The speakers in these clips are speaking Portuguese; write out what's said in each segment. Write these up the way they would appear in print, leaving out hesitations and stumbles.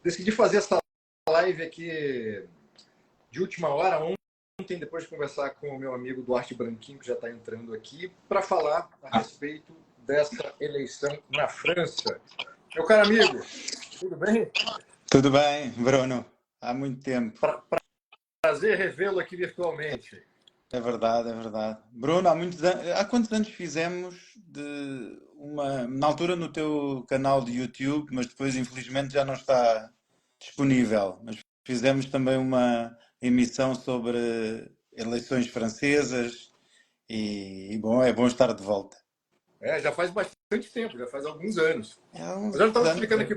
Decidi fazer essa live aqui de última hora, ontem, depois de conversar com o meu amigo Duarte Branquinho, que já está entrando aqui, para falar a respeito dessa eleição na França. Meu caro amigo, tudo bem? Tudo bem, Bruno. Há muito tempo. Prazer revê-lo aqui virtualmente. É verdade, é verdade. Bruno, há quantos anos fizemos na altura no teu canal de YouTube, mas depois infelizmente já não está disponível. Mas fizemos também uma emissão sobre eleições francesas e bom, é bom estar de volta. Já faz bastante tempo, já faz alguns anos. Há Mas uns eu estava anos. explicando aqui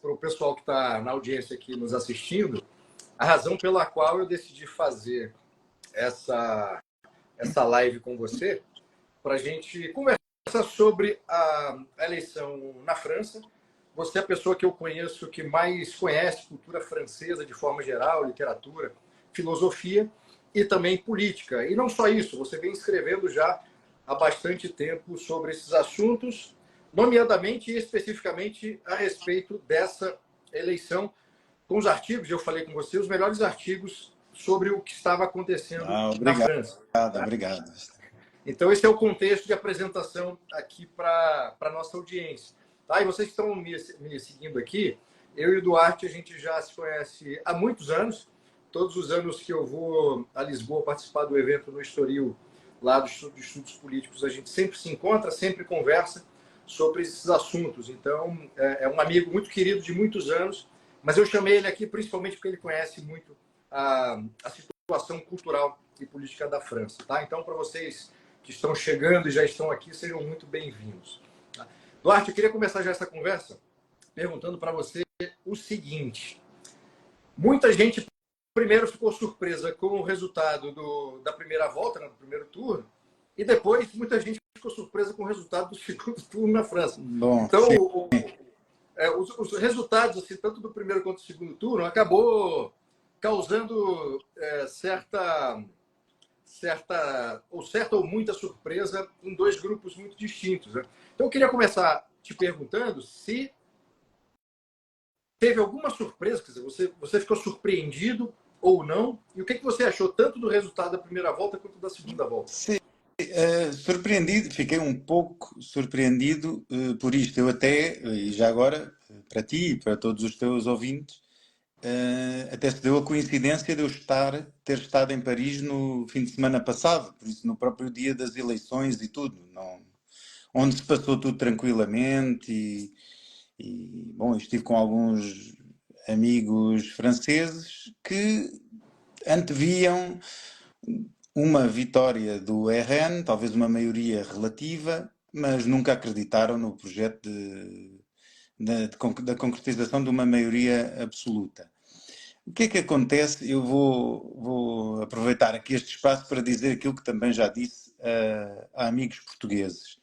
para o pessoal que está na audiência aqui nos assistindo a razão pela qual eu decidi fazer essa live com você, para a gente conversar sobre a eleição na França. Você é a pessoa que eu conheço que mais conhece cultura francesa de forma geral, literatura, filosofia e também política. E não só isso, você vem escrevendo já há bastante tempo sobre esses assuntos, nomeadamente e especificamente a respeito dessa eleição, com os artigos, eu falei com você, os melhores artigos sobre o que estava acontecendo na França. Obrigado. Então, esse é o contexto de apresentação aqui para a nossa audiência. Tá? E vocês que estão me seguindo aqui, eu e o Duarte, a gente já se conhece há muitos anos. Todos os anos que eu vou a Lisboa participar do evento no Estoril, lá do Instituto de Estudos Políticos, a gente sempre se encontra, sempre conversa sobre esses assuntos. Então, é um amigo muito querido de muitos anos, mas eu chamei ele aqui principalmente porque ele conhece muito a situação cultural e política da França. Tá? Então, para vocês que estão chegando e já estão aqui, sejam muito bem-vindos. Duarte, eu queria começar já essa conversa perguntando para você o seguinte. Muita gente primeiro ficou surpresa com o resultado da primeira volta, do primeiro turno, e depois muita gente ficou surpresa com o resultado do segundo turno na França. Bom, então, os resultados, assim, tanto do primeiro quanto do segundo turno, acabou causando certa ou muita surpresa em dois grupos muito distintos. Né? Então, eu queria começar te perguntando se teve alguma surpresa, quer dizer, você ficou surpreendido ou não, e o que você achou tanto do resultado da primeira volta quanto da segunda volta? Sim, surpreendido, fiquei um pouco surpreendido por isto. Eu até, e já agora, para ti e para todos os teus ouvintes, até se deu a coincidência de eu ter estado em Paris no fim de semana passado, por isso no próprio dia das eleições e tudo, onde se passou tudo tranquilamente bom, estive com alguns amigos franceses que anteviam uma vitória do RN, talvez uma maioria relativa, mas nunca acreditaram no projeto da concretização de uma maioria absoluta. O que é que acontece? Eu vou aproveitar aqui este espaço para dizer aquilo que também já disse a amigos portugueses.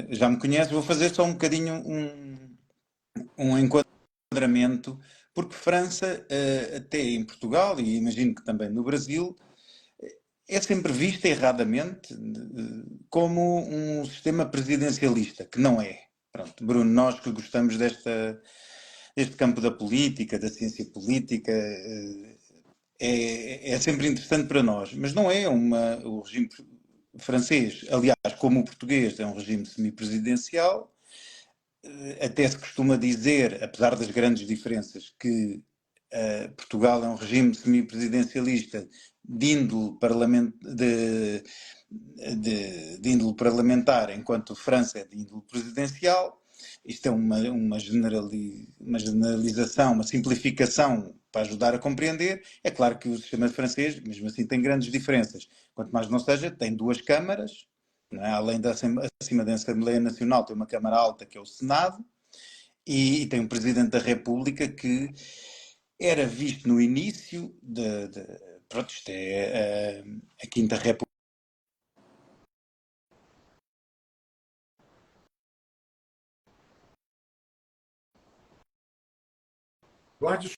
Já me conhece, vou fazer só um bocadinho um enquadramento, porque França, até em Portugal, e imagino que também no Brasil, é sempre vista erradamente como um sistema presidencialista, que não é. Pronto, Bruno, nós que gostamos deste campo da política, da ciência política, é sempre interessante para nós, mas não é o regime francês, aliás, como o português, é um regime semipresidencial. Até se costuma dizer, apesar das grandes diferenças, que Portugal é um regime semipresidencialista de índole parlamentar, enquanto França é de índole presidencial. Isto é uma generalização, uma simplificação para ajudar a compreender. É claro que o sistema francês, mesmo assim, tem grandes diferenças. Quanto mais não seja, tem duas câmaras, não é? Além acima da Assembleia Nacional, tem uma Câmara Alta, que é o Senado, e tem um Presidente da República que era visto no início pronto, isto é a Quinta República. Eduardo,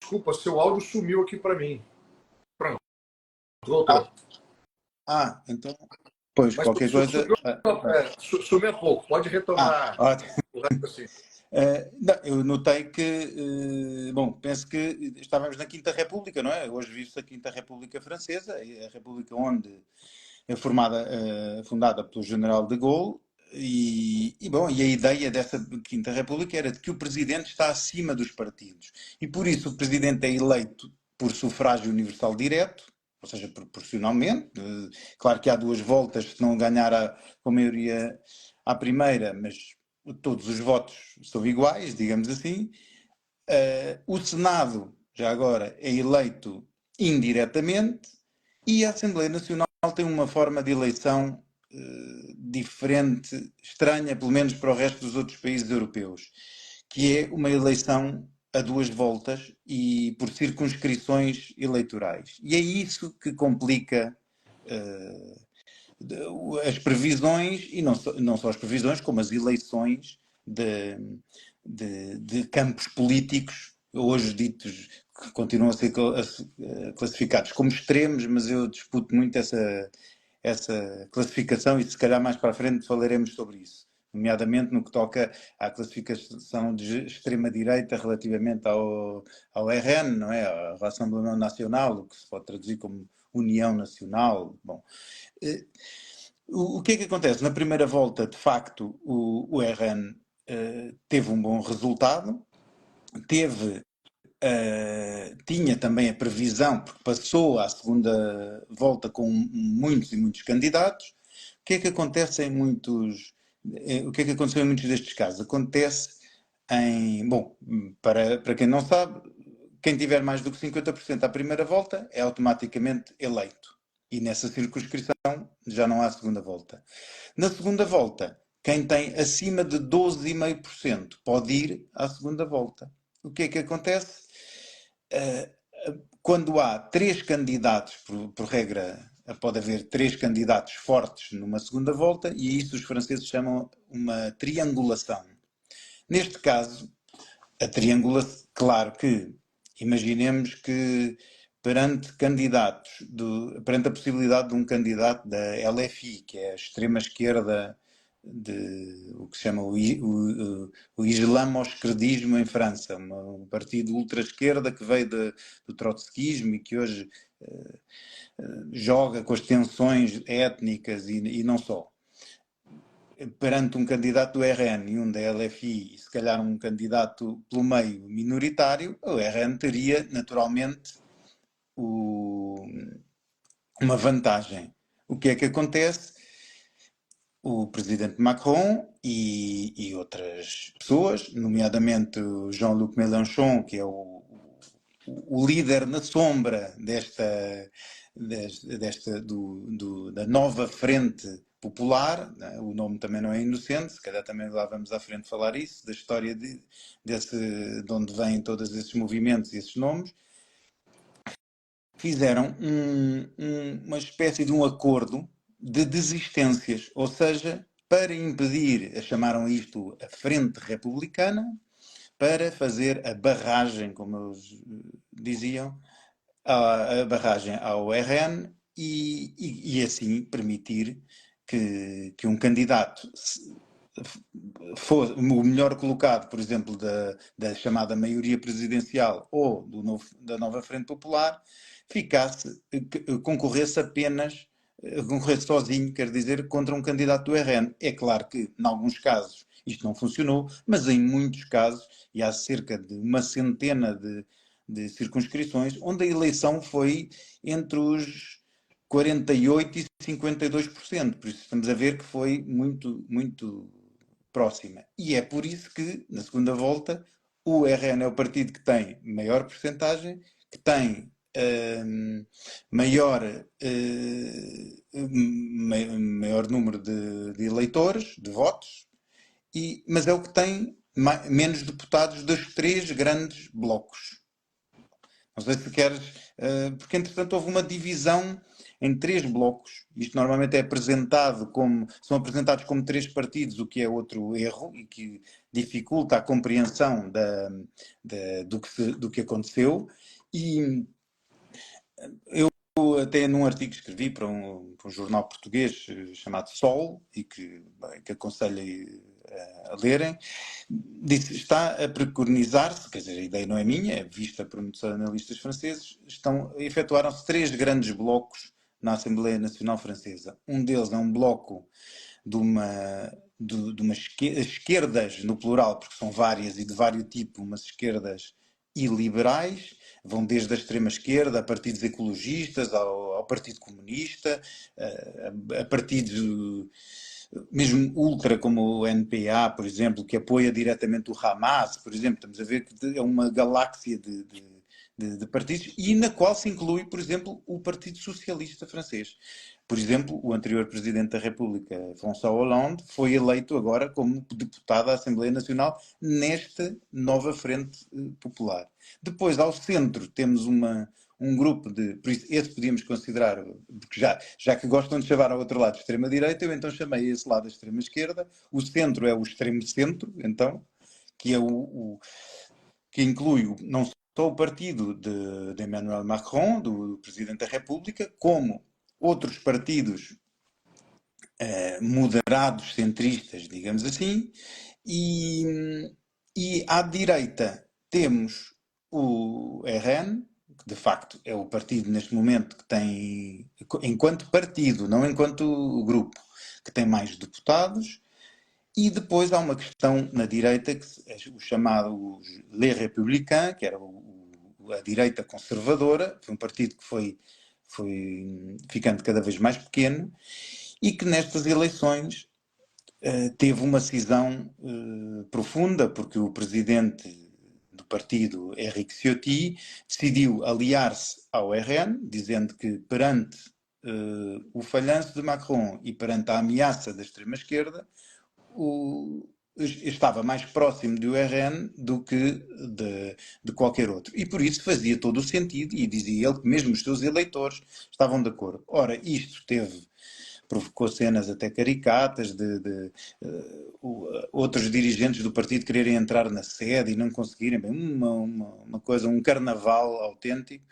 desculpa, seu áudio sumiu aqui para mim. Pronto, voltou. Então, pois, mas qualquer coisa... Sumiu há pouco, pode retomar o raciocínio. Não, eu notei que, bom, penso que estávamos na Quinta República, não é? Hoje vive-se a Quinta República Francesa, a República onde é fundada pelo General de Gaulle, bom, e a ideia dessa Quinta República era de que o presidente está acima dos partidos. E por isso o presidente é eleito por sufrágio universal direto, ou seja, proporcionalmente. Claro que há duas voltas, se não ganhar com maioria à primeira, mas todos os votos são iguais, digamos assim. O Senado, já agora, é eleito indiretamente e a Assembleia Nacional tem uma forma de eleição diferente, estranha, pelo menos para o resto dos outros países europeus, que é uma eleição a duas voltas e por circunscrições eleitorais. E é isso que complica as previsões, e não só as previsões, como as eleições de campos políticos, hoje ditos, que continuam a ser classificados como extremos, mas eu disputo muito essa classificação e se calhar mais para a frente falaremos sobre isso, nomeadamente no que toca à classificação de extrema-direita relativamente ao RN, não é? A Rassemblement Nacional, o que se pode traduzir como União Nacional. Bom, o que é que acontece? Na primeira volta, de facto, o RN teve um bom resultado, tinha também a previsão, porque passou à segunda volta com muitos e muitos candidatos. O que é que acontece o que é que aconteceu em muitos destes casos? Acontece bom, para quem não sabe, quem tiver mais do que 50% à primeira volta é automaticamente eleito. E nessa circunscrição já não há segunda volta. Na segunda volta, quem tem acima de 12,5% pode ir à segunda volta. O que é que acontece? Quando há três candidatos, por regra, pode haver três candidatos fortes numa segunda volta, e isso os franceses chamam uma triangulação. Neste caso, a triangulação, claro que imaginemos que perante a possibilidade de um candidato da LFI, que é a extrema-esquerda o que se chama o islamo-esquerdismo em França, um partido ultra-esquerda que veio do trotskismo e que hoje joga com as tensões étnicas e não só. Perante um candidato do RN e um da LFI, e se calhar um candidato pelo meio minoritário, o RN teria naturalmente uma vantagem. O que é que acontece? O presidente Macron e outras pessoas, nomeadamente o Jean-Luc Mélenchon, que é o líder na sombra da nova frente popular, né? O nome também não é inocente, se calhar também lá vamos à frente falar isso, da história de onde vêm todos esses movimentos e esses nomes, fizeram uma espécie de um acordo de desistências, ou seja, para impedir, chamaram isto a Frente Republicana, para fazer a barragem, como eles diziam, a barragem ao RN e assim permitir que um candidato fosse o melhor colocado, por exemplo, da chamada maioria presidencial ou da nova Frente Popular, concorresse sozinho, quer dizer, contra um candidato do RN. É claro que, em alguns casos, isto não funcionou, mas em muitos casos, e há cerca de uma centena de circunscrições, onde a eleição foi entre os 48% e 52%. Por isso estamos a ver que foi muito, muito próxima. E é por isso que, na segunda volta, o RN é o partido que tem maior percentagem, que tem maior número de eleitores, de votos, mas é o que tem menos deputados dos três grandes blocos. Não sei se queres, porque entretanto houve uma divisão em três blocos. Isto normalmente são apresentados como três partidos, o que é outro erro e que dificulta a compreensão do que aconteceu. E eu até num artigo que escrevi para um jornal português chamado Sol, e que aconselho a lerem, disse, está a preconizar-se, quer dizer, a ideia não é minha, é vista por muitos analistas franceses, efetuaram-se 3 grandes blocos na Assembleia Nacional Francesa. Um deles é um bloco de uma esquerdas, no plural, porque são várias e de vários tipos, umas esquerdas iliberais, vão desde a extrema-esquerda a partidos ecologistas, ao Partido Comunista, a partidos mesmo ultra, como o NPA, por exemplo, que apoia diretamente o Hamas, por exemplo. Estamos a ver que é uma galáxia de partidos e na qual se inclui, por exemplo, o Partido Socialista francês. Por exemplo, o anterior Presidente da República, François Hollande, foi eleito agora como deputado à Assembleia Nacional nesta nova Frente Popular. Depois, ao centro, temos um grupo de... Por isso, esse podíamos considerar, porque já que gostam de chamar ao outro lado de extrema-direita, eu então chamei esse lado a extrema-esquerda. O centro é o extremo-centro, então, que é que inclui não só o partido de Emmanuel Macron, do Presidente da República, como outros partidos moderados, centristas, digamos assim, e à direita temos o RN, que de facto é o partido neste momento que tem, enquanto partido, não enquanto grupo, que tem mais deputados, e depois há uma questão na direita, que é o chamado Les Républicains, que era a direita conservadora, foi um partido que foi ficando cada vez mais pequeno, e que nestas eleições teve uma cisão profunda, porque o presidente do partido, Éric Ciotti, decidiu aliar-se ao RN, dizendo que perante o falhanço de Macron e perante a ameaça da extrema-esquerda, estava mais próximo do RN do que de qualquer outro. E por isso fazia todo o sentido, e dizia ele que mesmo os seus eleitores estavam de acordo. Ora, isto provocou cenas até caricatas outros dirigentes do partido quererem entrar na sede e não conseguirem, bem, uma coisa, um carnaval autêntico.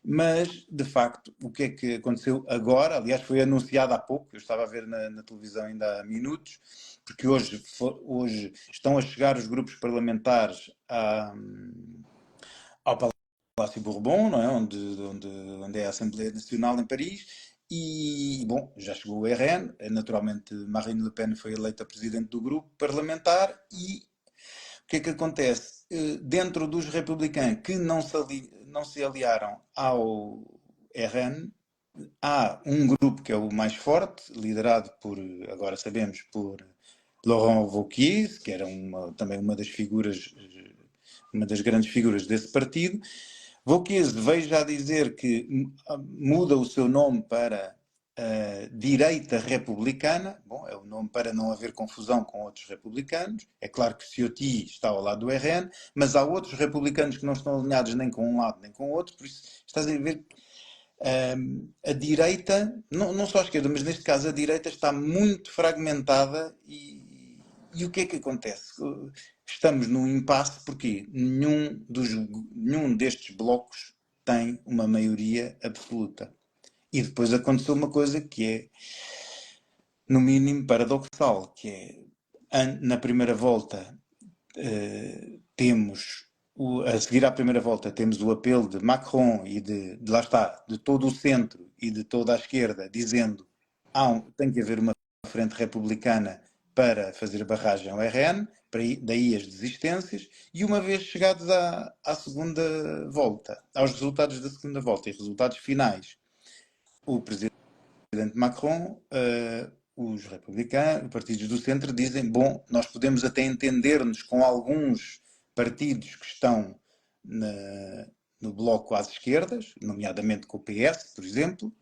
Mas, de facto, o que é que aconteceu agora? Aliás, foi anunciado há pouco, eu estava a ver na televisão ainda há minutos, porque hoje estão a chegar os grupos parlamentares ao Palácio Bourbon, não é? onde é a Assembleia Nacional em Paris, e, bom, já chegou o RN, naturalmente Marine Le Pen foi eleita presidente do grupo parlamentar, e o que é que acontece? Dentro dos republicanos que não se aliaram ao RN, há um grupo que é o mais forte, liderado por, agora sabemos, por Laurent Wauquiez, que era também uma das figuras, uma das grandes figuras desse partido. Wauquiez veio já dizer que muda o seu nome para Direita Republicana. Bom, é o nome para não haver confusão com outros republicanos. É claro que Ciotti está ao lado do RN, mas há outros republicanos que não estão alinhados nem com um lado nem com o outro, por isso estás a ver a direita, não só a esquerda, mas neste caso a direita está muito fragmentada e o que é que acontece? Estamos num impasse porque nenhum destes blocos tem uma maioria absoluta. E depois aconteceu uma coisa que é, no mínimo, paradoxal, que é, na primeira volta, a seguir à primeira volta, temos o apelo de Macron e lá está, de todo o centro e de toda a esquerda, dizendo tem que haver uma frente republicana para fazer barragem ao RN, daí as desistências, e uma vez chegados à segunda volta, aos resultados da segunda volta e resultados finais, o presidente Macron, os republicanos, os partidos do centro dizem, bom, nós podemos até entender-nos com alguns partidos que estão no bloco às esquerdas, nomeadamente com o PS, por exemplo,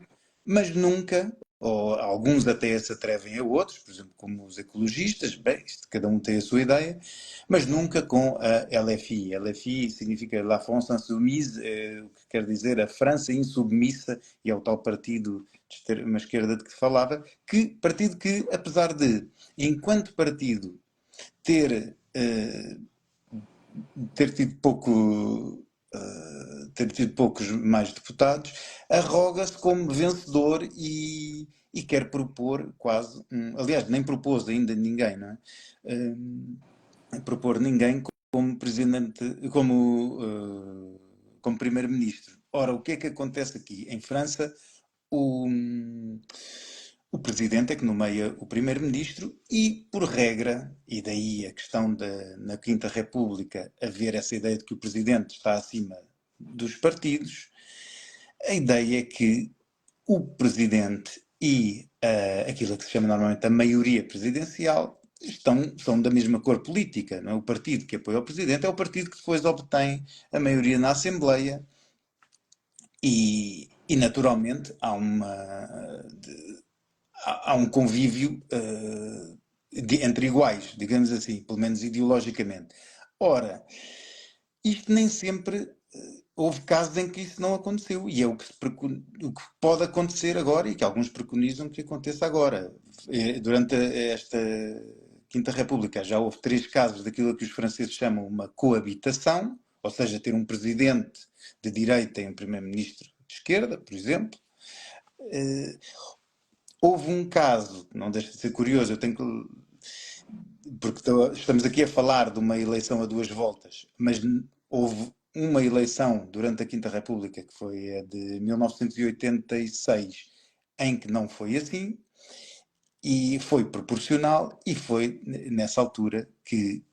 mas nunca, ou alguns até se atrevem a outros, por exemplo, como os ecologistas, bem, cada um tem a sua ideia, mas nunca com a LFI. LFI significa La France Insoumise, o que quer dizer a França insubmissa, e é o tal partido de extrema esquerda de que falava, partido que, apesar de, enquanto partido, ter tido poucos mais deputados, arroga-se como vencedor e e quer propor quase, aliás, nem propôs ainda ninguém, não é? Propor ninguém como presidente, como primeiro-ministro. Ora, o que é que acontece aqui? Em França, o presidente é que nomeia o primeiro-ministro e, por regra, e daí a questão na Quinta República haver essa ideia de que o presidente está acima dos partidos, a ideia é que o presidente e aquilo que se chama normalmente a maioria presidencial são da mesma cor política. Não é? O partido que apoia o presidente é o partido que depois obtém a maioria na Assembleia e naturalmente, há um convívio entre iguais, digamos assim, pelo menos ideologicamente. Ora, isto nem sempre houve casos em que isso não aconteceu e é o que pode acontecer agora e que alguns preconizam que aconteça agora. Durante esta Quinta República já houve 3 casos daquilo que os franceses chamam uma coabitação, ou seja, ter um presidente de direita e um primeiro-ministro de esquerda, por exemplo. Houve um caso, não deixa de ser curioso, porque estamos aqui a falar de uma eleição a 2 voltas, mas houve uma eleição durante a Quinta República, que foi a de 1986, em que não foi assim, e foi proporcional, e foi nessa altura que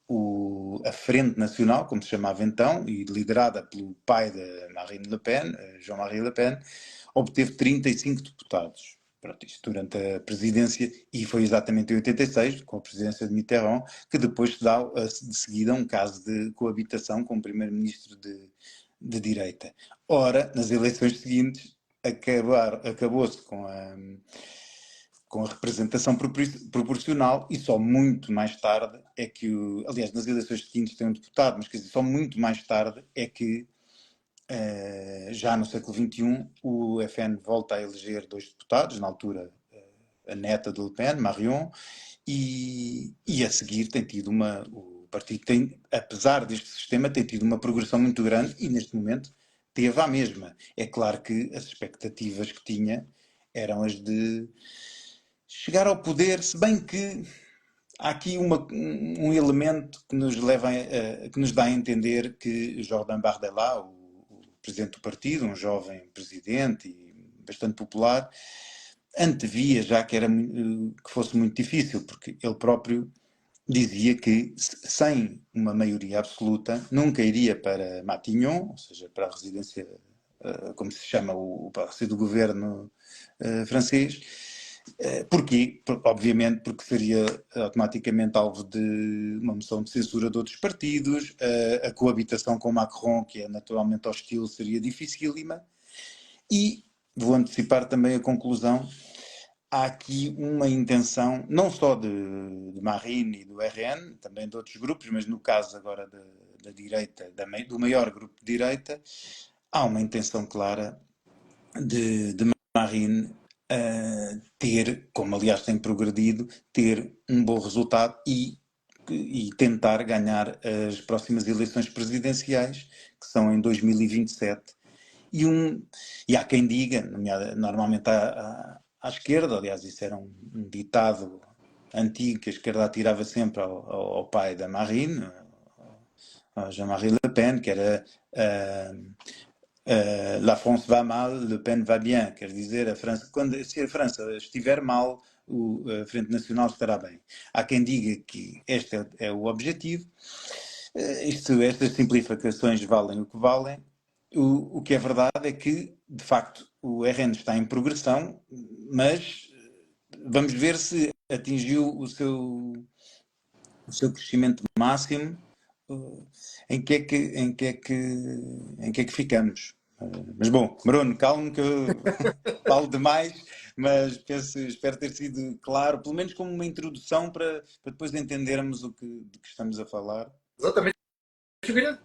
a Frente Nacional, como se chamava então, e liderada pelo pai de Marine Le Pen, Jean-Marie Le Pen, obteve 35 deputados. Pronto, isto durante a presidência, e foi exatamente em 86, com a presidência de Mitterrand, que depois se dá de seguida um caso de coabitação com o primeiro-ministro de direita. Ora, nas eleições seguintes, acabou-se com a representação proporcional e só muito mais tarde é que, aliás, nas eleições seguintes tem um deputado, mas quer dizer, só muito mais tarde é que, já no século XXI, o FN volta a eleger 2 deputados, na altura a neta de Le Pen, Marion, e a seguir tem tido o partido tem, apesar deste sistema, tem tido uma progressão muito grande e neste momento teve a mesma. É claro que as expectativas que tinha eram as de chegar ao poder, se bem que há aqui um elemento que nos leva que nos dá a entender que Jordan Bardella, o presidente do partido, um jovem presidente e bastante popular, antevia já que fosse muito difícil, porque ele próprio dizia que sem uma maioria absoluta nunca iria para Matignon, ou seja, para a residência, como se chama, o palácio do governo francês. Porquê? Obviamente porque seria automaticamente alvo de uma moção de censura de outros partidos, a coabitação com Macron, que é naturalmente hostil, seria dificílima, e vou antecipar também a conclusão. Há aqui uma intenção, não só de Marine e do RN, também de outros grupos, mas no caso agora da direita, do maior grupo de direita, há uma intenção clara de Marine ter, como aliás tem progredido, ter um bom resultado e tentar ganhar as próximas eleições presidenciais, que são em 2027. E há quem diga, normalmente à esquerda, aliás, isso era um ditado antigo que a esquerda atirava sempre ao pai da Marine, a Jean-Marie Le Pen, que era La France va mal, Le Pen va bien, quer dizer, se a França estiver mal, a Frente Nacional estará bem. Há quem diga que este é o objetivo. Estas simplificações valem o que valem. O que é verdade é que, de facto, o RN está em progressão, mas vamos ver se atingiu o seu crescimento máximo, em que é que ficamos. Mas bom, Bruno, calmo que eu falo demais, mas espero ter sido claro, pelo menos como uma introdução para depois entendermos de que estamos a falar. Exatamente. Eu queria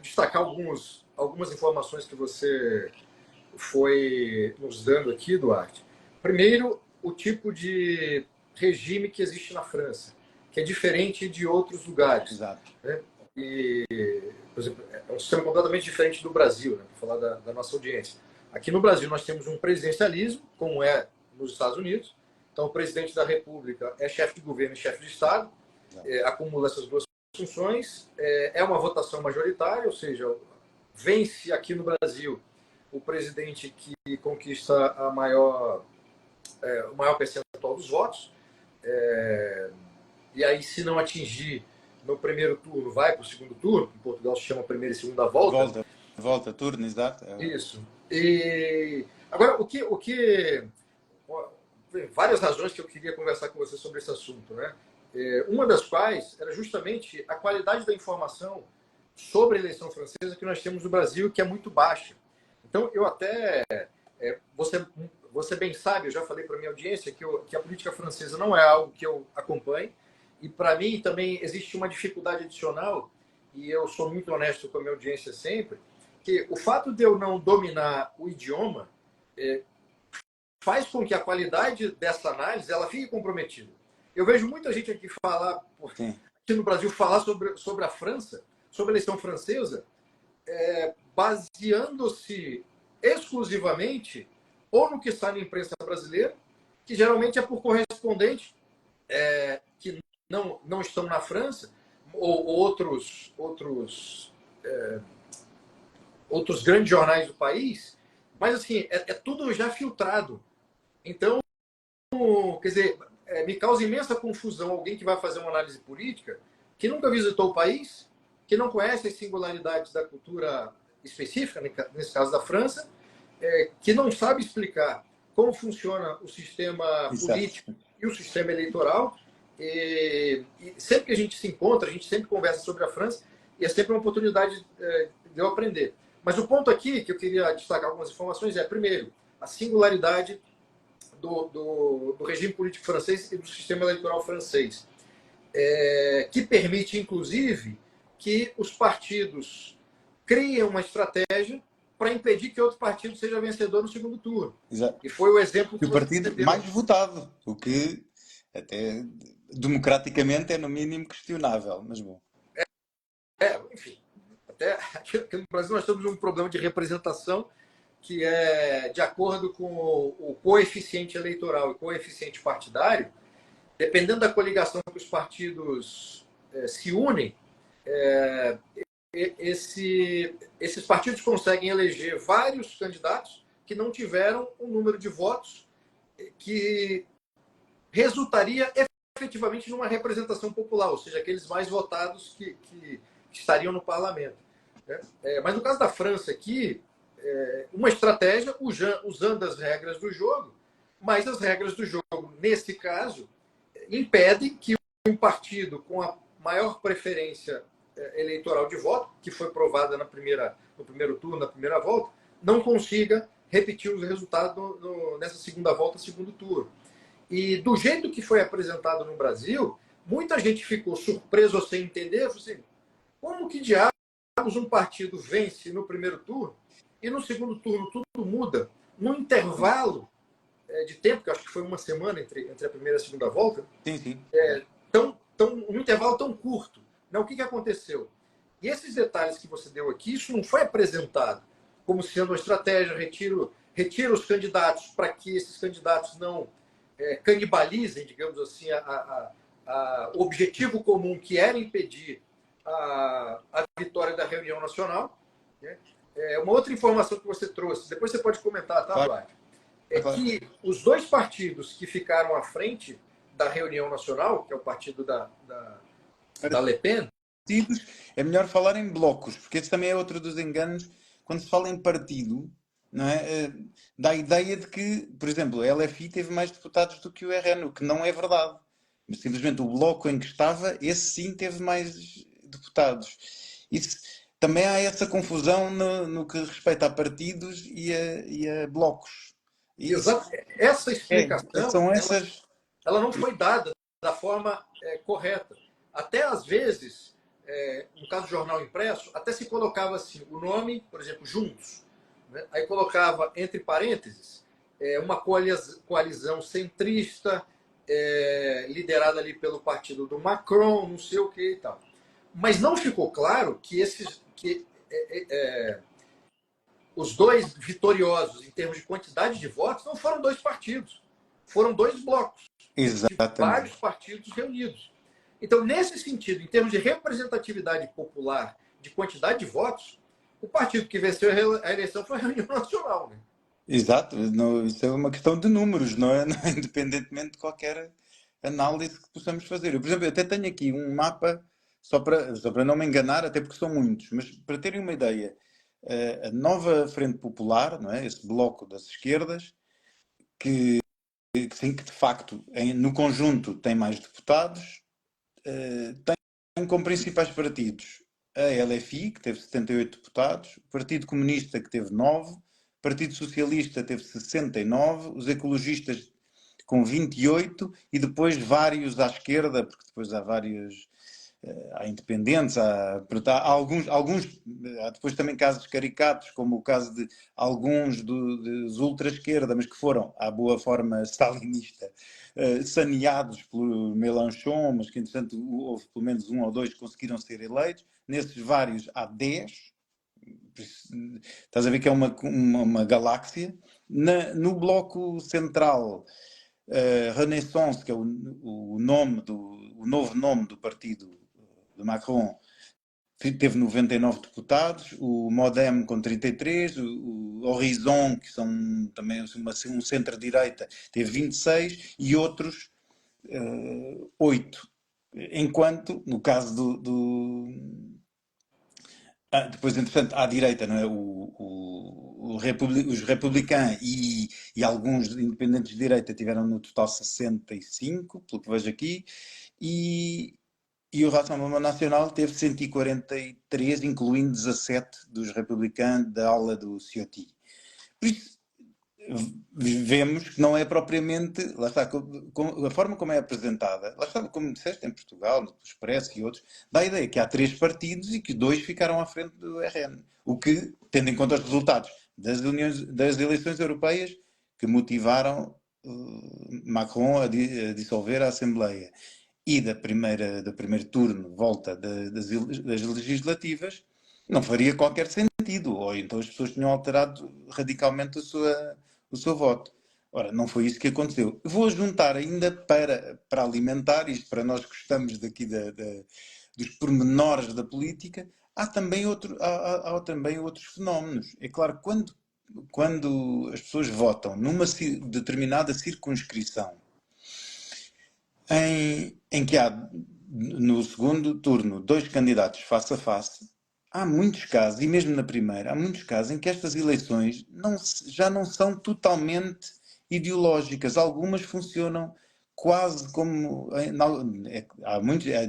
destacar algumas informações que você foi nos dando aqui, Duarte. Primeiro, o tipo de regime que existe na França, que é diferente de outros lugares. Exato. Né? E, por exemplo, é um sistema completamente diferente do Brasil, né? Para falar da nossa audiência. Aqui no Brasil nós temos um presidencialismo, como é nos Estados Unidos. Então, o presidente da República é chefe de governo e chefe de Estado, acumula essas duas funções. É uma votação majoritária, ou seja, vence aqui no Brasil o presidente que conquista o maior percentual dos votos. E aí, se não atingir no primeiro turno, vai para o segundo turno, que em Portugal se chama primeira e segunda volta. Volta, turno, exato. Isso. E agora, várias razões que eu queria conversar com você sobre esse assunto, né? Uma das quais era justamente a qualidade da informação sobre a eleição francesa que nós temos no Brasil, que é muito baixa. Então, eu até... Você bem sabe, eu já falei para a minha audiência que a política francesa não é algo que eu acompanhe, e para mim também existe uma dificuldade adicional, e eu sou muito honesto com a minha audiência sempre, que o fato de eu não dominar o idioma faz com que a qualidade dessa análise ela fique comprometida. Eu vejo muita gente aqui aqui no Brasil, falar sobre a França, sobre a eleição francesa, baseando-se exclusivamente ou no que está na imprensa brasileira, que geralmente é por correspondente que não estão na França, ou outros grandes jornais do país, mas assim, é tudo já filtrado. Então, quer dizer, me causa imensa confusão alguém que vai fazer uma análise política, que nunca visitou o país, que não conhece as singularidades da cultura específica, nesse caso da França, que não sabe explicar como funciona o sistema político e o sistema eleitoral. E sempre que a gente se encontra, a gente sempre conversa sobre a França, e é sempre uma oportunidade de eu aprender. Mas o ponto aqui que eu queria destacar algumas informações primeiro, a singularidade do regime político francês e do sistema eleitoral francês, que permite, inclusive, que os partidos criem uma estratégia para impedir que outro partido seja vencedor no segundo turno. Exato. E foi o exemplo que o partido mais votado, o que até democraticamente é no mínimo questionável, mas bom. Enfim, até aqui no Brasil nós temos um problema de representação que é de acordo com o coeficiente eleitoral e coeficiente partidário, dependendo da coligação que os partidos se unem, esses partidos conseguem eleger vários candidatos que não tiveram um número de votos que resultaria efetivamente numa representação popular, ou seja, aqueles mais votados que estariam no parlamento. Mas no caso da França aqui, uma estratégia usando as regras do jogo, mas as regras do jogo, nesse caso, impedem que um partido com a maior preferência eleitoral de voto, que foi provada no primeiro turno, na primeira volta, não consiga repetir os resultados nessa segunda volta, segundo turno. E do jeito que foi apresentado no Brasil, muita gente ficou surpreso ou sem entender, assim, como que diabos um partido vence no primeiro turno e no segundo turno tudo muda, num intervalo de tempo, que eu acho que foi uma semana entre a primeira e a segunda volta. Sim. Um intervalo tão curto. O que aconteceu? E esses detalhes que você deu aqui, isso não foi apresentado como sendo uma estratégia, retira os candidatos para que esses candidatos não canibalizem, digamos assim, o objetivo comum, que era impedir a vitória da reunião nacional. Uma outra informação que você trouxe, depois você pode comentar, tá, Duarte? Que os dois partidos que ficaram à frente da reunião nacional, que é o partido da Le Pen... É melhor falar em blocos, porque esse também é outro dos enganos. Quando se fala em partido, não é? Dá a ideia de que, por exemplo, a LFI teve mais deputados do que o RN, o que não é verdade. Mas simplesmente o bloco em que estava, esse sim teve mais deputados. Também há essa confusão no que respeita a partidos e a blocos. Exato. Essa explicação ela não foi dada da forma correta. Até às vezes, no caso do jornal impresso, até se colocava assim, o nome, por exemplo, Juntos. Né? Aí colocava, entre parênteses, uma coalizão centrista, liderada ali pelo partido do Macron, não sei o que e tal. Mas não ficou claro que os dois vitoriosos em termos de quantidade de votos não foram dois partidos. foram dois blocos de vários Exatamente. partidos reunidos. Então, nesse sentido, em termos de representatividade popular, de quantidade de votos, o partido que venceu a eleição foi a União Nacional. Né? Exato, não, isso é uma questão de números, não é? Não é independentemente de qualquer análise que possamos fazer. Eu, por exemplo, eu até tenho aqui um mapa, só para não me enganar, até porque são muitos, mas para terem uma ideia, a nova Frente Popular, não é? Esse bloco das esquerdas, que sim, que de facto no conjunto tem mais deputados, tem como principais partidos a LFI, que teve 78 deputados, o Partido Comunista, que teve 9, o Partido Socialista teve 69, os ecologistas com 28 e depois vários à esquerda, porque depois há vários, há independentes, há há depois também casos caricatos, como o caso de alguns dos ultra-esquerda, mas que foram, à boa forma stalinista, saneados pelo Mélenchon, mas que, entretanto, houve pelo menos um ou dois que conseguiram ser eleitos. Nesses vários há 10. Estás a ver que é uma galáxia. No bloco central, Renaissance, que é o novo nome do partido de Macron, teve 99 deputados, o Modem com 33, o Horizon, que são também um centro-direita, teve 26 e outros 8. Enquanto, no caso depois, entretanto, à direita, não é? Os republicanos e alguns independentes de direita tiveram no total 65, pelo que vejo aqui, e o Rassemblement Nacional teve 143, incluindo 17 dos republicanos da ala do Ciotti. Por isso, vemos que não é propriamente, lá está, a forma como é apresentada, lá está, como disseste, em Portugal, no Expresso e outros, dá a ideia que há 3 partidos e que 2 ficaram à frente do RN. O que, tendo em conta os resultados das eleições europeias que motivaram Macron a dissolver a Assembleia e do primeiro turno, volta das legislativas, não faria qualquer sentido. Ou então as pessoas tinham alterado radicalmente o seu voto. Ora, não foi isso que aconteceu. Vou juntar ainda para alimentar isto, para nós que gostamos daqui dos pormenores da política, há também, há também outros fenómenos. É claro, quando as pessoas votam numa determinada circunscrição em que há, no segundo turno, 2 candidatos face a face, há muitos casos, e mesmo na primeira, há muitos casos em que estas eleições já não são totalmente ideológicas. Algumas funcionam quase como...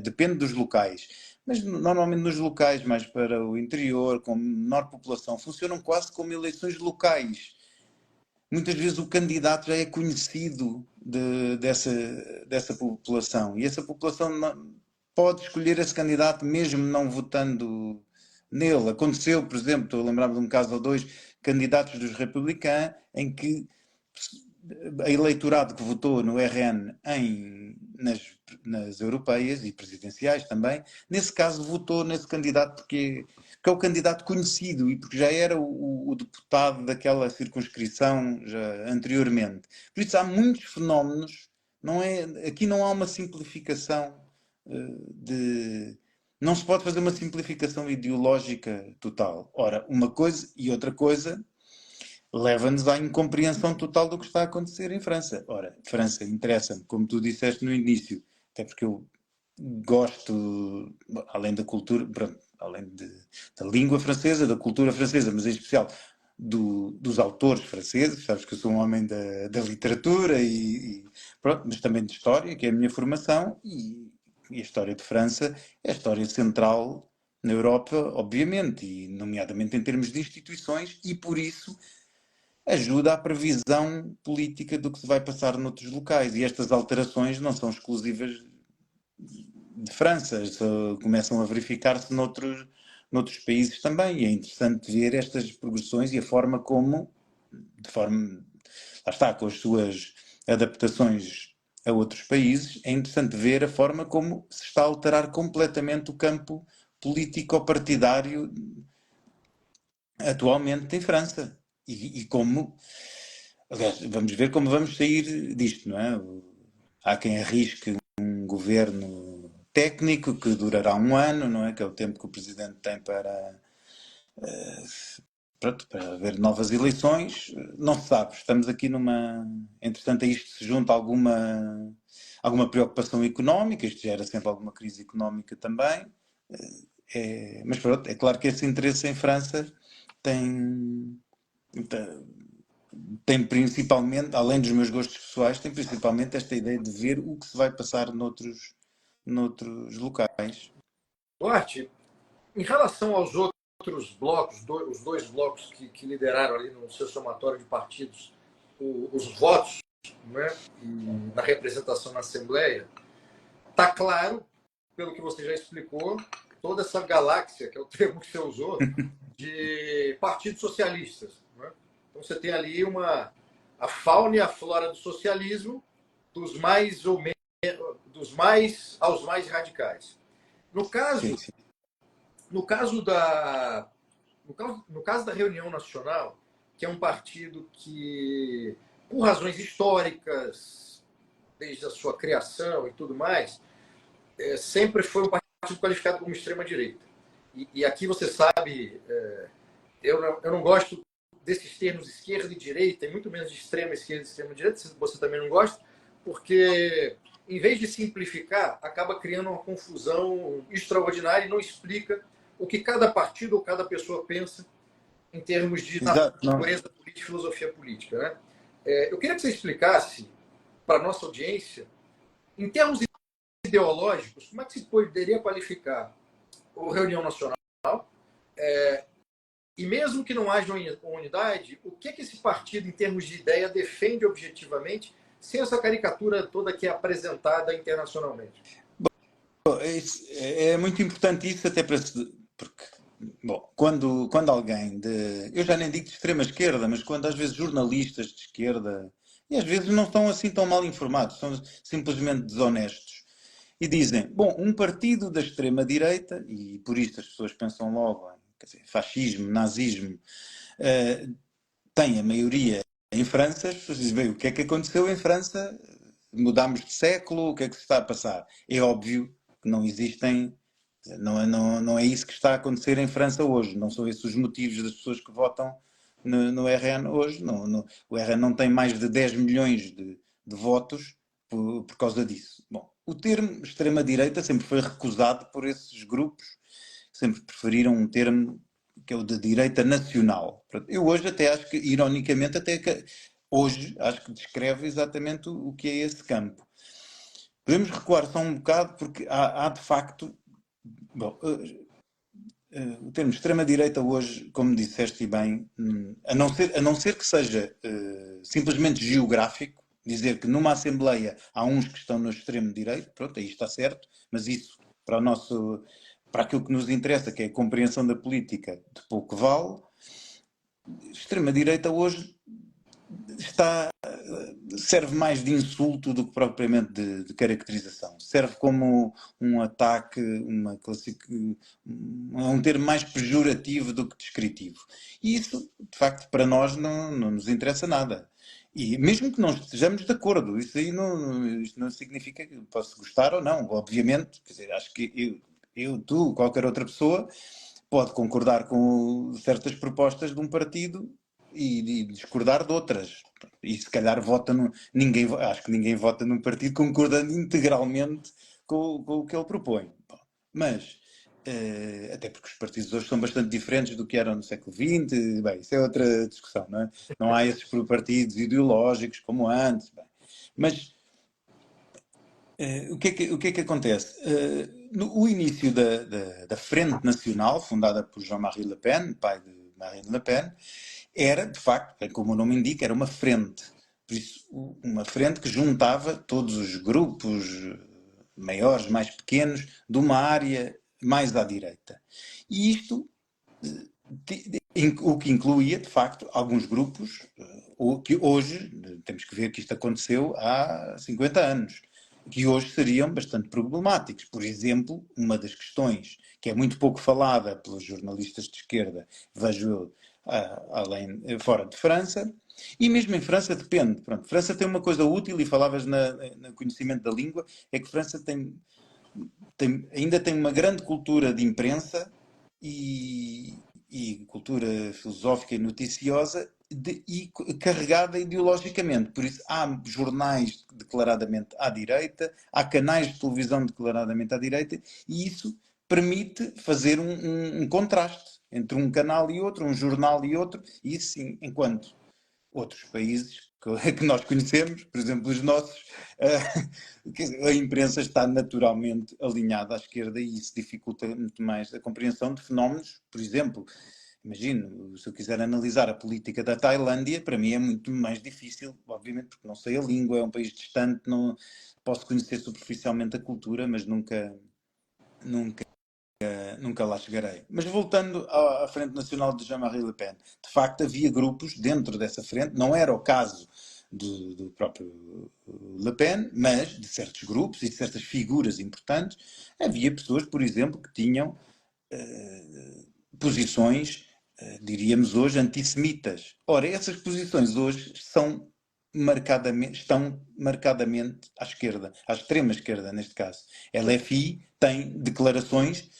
depende dos locais. Mas normalmente nos locais mais para o interior, com menor população, funcionam quase como eleições locais. Muitas vezes o candidato já é conhecido dessa população e essa população pode escolher esse candidato mesmo não votando nele. Aconteceu, por exemplo, estou a lembrar-me de um caso ou dois, candidatos dos republicanos em que a eleitorado que votou no RN nas europeias e presidenciais também, nesse caso votou nesse candidato porque é o candidato conhecido e porque já era o deputado daquela circunscrição já anteriormente. Por isso há muitos fenómenos, aqui não há uma simplificação não se pode fazer uma simplificação ideológica total. Ora, uma coisa e outra coisa leva-nos à incompreensão total do que está a acontecer em França. Ora, França interessa-me, como tu disseste no início, até porque eu gosto, além da cultura, além da língua francesa, da cultura francesa, mas em especial dos autores franceses, sabes que eu sou um homem da literatura pronto, mas também de história, que é a minha formação, e a história de França é a história central na Europa, obviamente, e nomeadamente em termos de instituições, e por isso ajuda à previsão política do que se vai passar noutros locais. E estas alterações não são exclusivas de França, começam a verificar-se noutros países também. E é interessante ver estas progressões e a forma como, lá está, com as suas adaptações a outros países, é interessante ver a forma como se está a alterar completamente o campo político-partidário atualmente em França. E como Aliás, vamos ver como vamos sair disto, não é? Há quem arrisque um governo técnico que durará um ano, não é? Que é o tempo que o presidente tem para, pronto, para haver novas eleições. Não se sabe. Estamos aqui numa. Entretanto, a isto se junta alguma preocupação económica, isto gera sempre alguma crise económica também. Mas pronto, é claro que esse interesse em França tem, tem principalmente, além dos meus gostos pessoais, tem principalmente esta ideia de ver o que se vai passar noutros locais. Duarte, em relação aos outros blocos, os dois blocos que lideraram ali no seu somatório de partidos os votos, né, na representação na Assembleia, está claro, pelo que você já explicou, toda essa galáxia, que é o termo que você usou, de partidos socialistas. Né? Então você tem ali a fauna e a flora do socialismo, dos mais ou menos, dos mais aos mais radicais. No Sim, caso, sim. no caso da no caso da Reunião Nacional, que é um partido que, por razões históricas, desde a sua criação e tudo mais, sempre foi um partido qualificado como extrema-direita. E aqui você sabe, eu não gosto desses termos esquerda e direita, e muito menos de extrema esquerda e extrema direita, você também não gosta, porque em vez de simplificar, acaba criando uma confusão extraordinária e não explica o que cada partido ou cada pessoa pensa em termos de Exato, não. natureza política e filosofia política. Né? Eu queria que você explicasse para a nossa audiência, em termos ideológicos, como é que se poderia qualificar a Reunião Nacional e mesmo que não haja unidade, o que esse partido, em termos de ideia, defende objetivamente, sem essa caricatura toda que é apresentada internacionalmente? Bom, é muito importante isso, até para se. Porque, bom, quando alguém de. Eu já nem digo de extrema esquerda, mas quando às vezes jornalistas de esquerda. E às vezes não estão assim tão mal informados, são simplesmente desonestos. E dizem, bom, um partido da extrema-direita, e por isto as pessoas pensam logo em quer dizer, fascismo, nazismo, tem a maioria em França, as pessoas dizem, bem, o que é que aconteceu em França? Mudámos de século, o que é que se está a passar? É óbvio que não existem, não é isso que está a acontecer em França hoje, não são esses os motivos das pessoas que votam no RN hoje. O RN não tem mais de 10 milhões de votos por causa disso. Bom, o termo extrema-direita sempre foi recusado por esses grupos, sempre preferiram um termo que é o de direita nacional. Eu hoje até acho que, ironicamente, até que hoje acho que descreve exatamente o que é esse campo. Podemos recuar só um bocado porque há de facto, bom, o termo extrema-direita hoje, como disseste bem, a não ser que seja simplesmente geográfico, dizer que numa Assembleia há uns que estão no extremo-direito, pronto, aí está certo, mas isso para aquilo que nos interessa, que é a compreensão da política, de pouco vale. Extrema-direita hoje serve mais de insulto do que propriamente de caracterização. Serve como um ataque, um termo mais pejorativo do que descritivo. E isso, de facto, para nós não nos interessa nada. E mesmo que não estejamos de acordo, isto não significa que possa gostar ou não. Obviamente, quer dizer, acho que tu, qualquer outra pessoa, pode concordar com certas propostas de um partido e discordar de outras. E se calhar acho que ninguém vota num partido concordando integralmente com o que ele propõe. Mas, até porque os partidos hoje são bastante diferentes do que eram no século XX, bem, isso é outra discussão, não é? Não há esses partidos ideológicos como antes. Bem. Mas o que é que acontece? O início da Frente Nacional, fundada por Jean-Marie Le Pen, pai de Marine Le Pen, era, de facto, como o nome indica, era uma frente. Por isso, uma frente que juntava todos os grupos maiores, mais pequenos, de uma área mais à direita. E isto, o que incluía, de facto, alguns grupos, que hoje, temos que ver que isto aconteceu há 50 anos, que hoje seriam bastante problemáticos. Por exemplo, uma das questões que é muito pouco falada pelos jornalistas de esquerda, vejo eu, fora de França, E mesmo em França depende. Pronto, França tem uma coisa útil, e falavas no conhecimento da língua, é que França ainda tem uma grande cultura de imprensa e cultura filosófica e noticiosa e carregada ideologicamente. Por isso há jornais declaradamente à direita, há canais de televisão declaradamente à direita, e isso permite fazer um contraste entre um canal e outro, um jornal e outro, e isso sim, enquanto outros países que nós conhecemos, por exemplo, os nossos, a imprensa está naturalmente alinhada à esquerda, e isso dificulta muito mais a compreensão de fenómenos. Por exemplo, imagino, se eu quiser analisar a política da Tailândia, para mim é muito mais difícil, obviamente, porque não sei a língua, é um país distante, não posso conhecer superficialmente a cultura, mas nunca lá chegarei. Mas voltando à Frente Nacional de Jean-Marie Le Pen, de facto havia grupos dentro dessa frente, não era o caso do próprio Le Pen, mas de certos grupos e de certas figuras importantes, havia pessoas, por exemplo, que tinham posições, diríamos hoje, antissemitas. Ora, essas posições hoje estão marcadamente à esquerda, à extrema esquerda, neste caso. A LFI tem declarações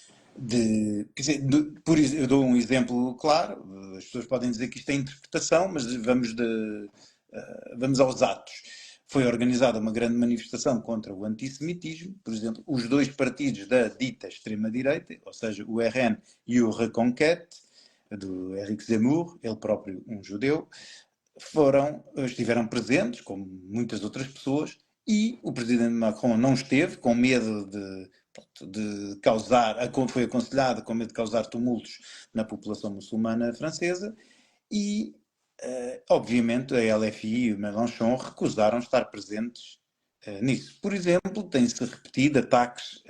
quer dizer, eu dou um exemplo claro, as pessoas podem dizer que isto é interpretação, mas vamos aos atos. Foi organizada uma grande manifestação contra o antissemitismo, por exemplo, os dois partidos da dita extrema-direita, ou seja, o RN e o Reconquête, do Éric Zemmour, ele próprio um judeu, estiveram presentes, como muitas outras pessoas, e o presidente Macron não esteve, com medo de causar, foi aconselhado com medo de causar tumultos na população muçulmana francesa, e obviamente a LFI e o Mélenchon recusaram estar presentes nisso. Por exemplo, tem-se repetido ataques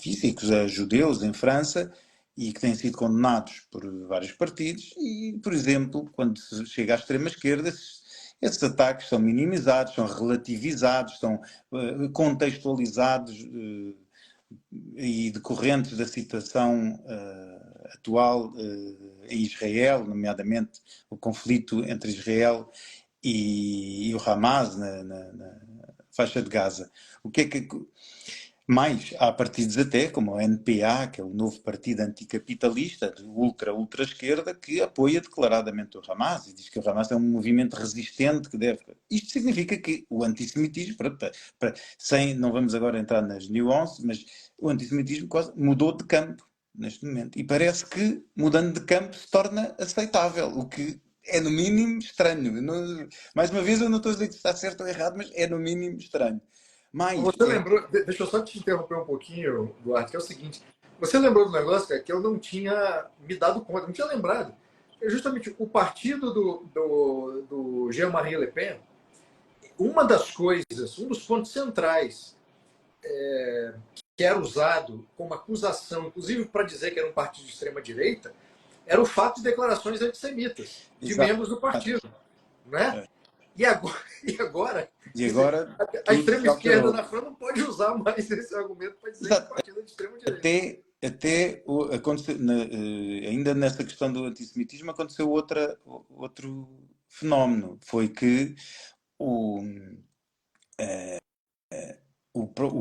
físicos a judeus em França, e que têm sido condenados por vários partidos, e, por exemplo, quando se chega à extrema-esquerda, esses ataques são minimizados, são relativizados, são contextualizados e decorrentes da situação atual em Israel, nomeadamente o conflito entre Israel e o Hamas na faixa de Gaza. O que é que... Mais, há partidos até, como o NPA, que é o novo partido anticapitalista, de ultra-esquerda, que apoia declaradamente o Hamas e diz que o Hamas é um movimento resistente que deve... Isto significa que o antissemitismo, não vamos agora entrar nas nuances, mas o antissemitismo quase mudou de campo neste momento. E parece que, mudando de campo, se torna aceitável, o que é no mínimo estranho. Mais uma vez, eu não estou a dizer que está certo ou errado, mas é no mínimo estranho. Mas Você lembrou, deixa eu só te interromper um pouquinho, Duarte, que é o seguinte, você lembrou do negócio, cara, que eu não tinha me dado conta, não tinha lembrado. É justamente o partido do Jean-Marie Le Pen, uma das coisas, um dos pontos centrais que era usado como acusação, inclusive para dizer que era um partido de extrema-direita, era o fato de declarações antissemitas de exato. membros do partido. Né? E agora, E agora a tudo se extrema-esquerda alterou. na França não pode usar mais esse argumento para dizer que o Exato. partido é de extrema-direita. Ainda nessa questão do antissemitismo, aconteceu outro fenómeno. Foi que o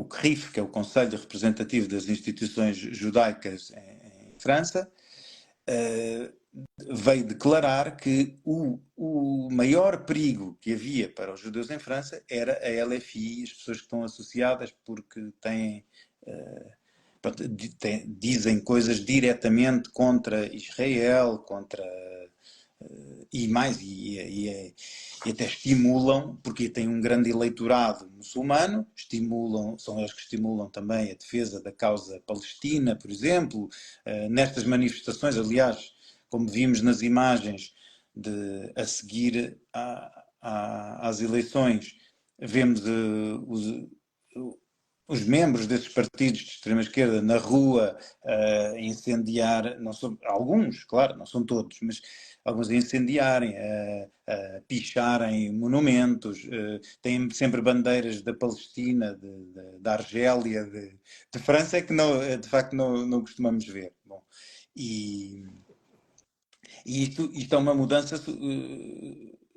CRIF, que é o Conselho Representativo das Instituições Judaicas em França, veio declarar que o maior perigo que havia para os judeus em França era a LFI, as pessoas que estão associadas porque dizem coisas diretamente contra Israel, e até estimulam, porque tem um grande eleitorado muçulmano, são eles que estimulam também a defesa da causa palestina, por exemplo, nestas manifestações, aliás, como vimos nas imagens a seguir às eleições, vemos os membros desses partidos de extrema-esquerda na rua a incendiar, não são, alguns, claro, não são todos, mas alguns a incendiarem, a picharem monumentos, têm sempre bandeiras da Palestina, da Argélia, de França, é que não, de facto não costumamos ver. Bom, e E isto é uma mudança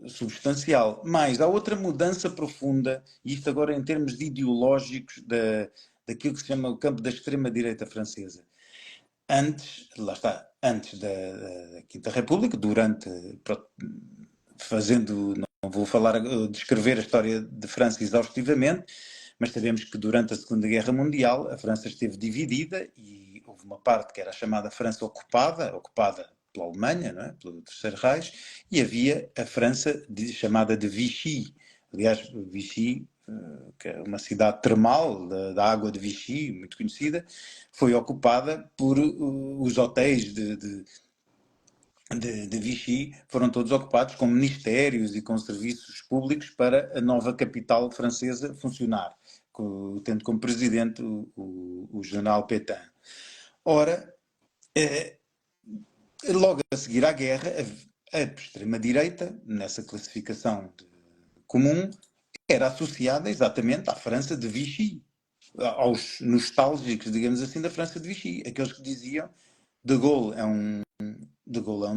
substancial. Mas há outra mudança profunda, e isto agora em termos de ideológicos daquilo que se chama o campo da extrema-direita francesa. Antes, lá está, antes da Quinta República, durante, fazendo, não vou falar, descrever a história de França exaustivamente, mas sabemos que durante a Segunda Guerra Mundial a França esteve dividida e houve uma parte que era a chamada França ocupada pela Alemanha, não é? Pelo Terceiro Reich, e havia a França chamada de Vichy. Aliás, Vichy, que é uma cidade termal da água de Vichy, muito conhecida, foi ocupada por os hotéis de Vichy, foram todos ocupados com ministérios e com serviços públicos para a nova capital francesa funcionar, tendo como presidente o general Pétain. Ora, logo a seguir à guerra, a extrema-direita, nessa classificação comum, era associada exatamente à França de Vichy, aos nostálgicos, digamos assim, da França de Vichy, aqueles que diziam de Gaulle é um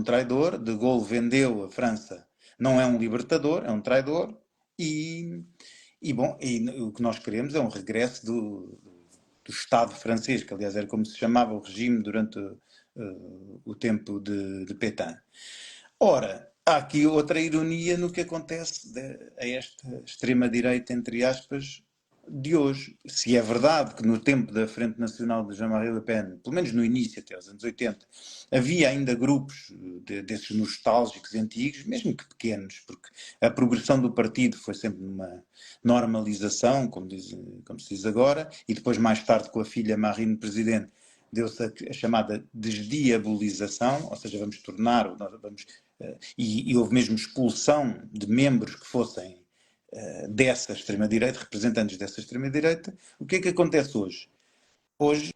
traidor, de Gaulle vendeu a França, não é um libertador, é um traidor, bom, o que nós queremos é um regresso do Estado francês, que aliás era como se chamava o regime durante o tempo de Pétain. Ora, há aqui outra ironia no que acontece a esta extrema-direita, entre aspas, de hoje. Se é verdade que no tempo da Frente Nacional de Jean-Marie Le Pen, pelo menos no início, até aos anos 80, havia ainda grupos desses nostálgicos antigos, mesmo que pequenos, porque a progressão do partido foi sempre uma normalização, como se diz agora, e depois mais tarde com a filha Marine Presidente, deu-se a chamada desdiabolização, ou seja, e houve mesmo expulsão de membros que fossem dessa extrema-direita, representantes dessa extrema-direita. O que é que acontece hoje? Hoje,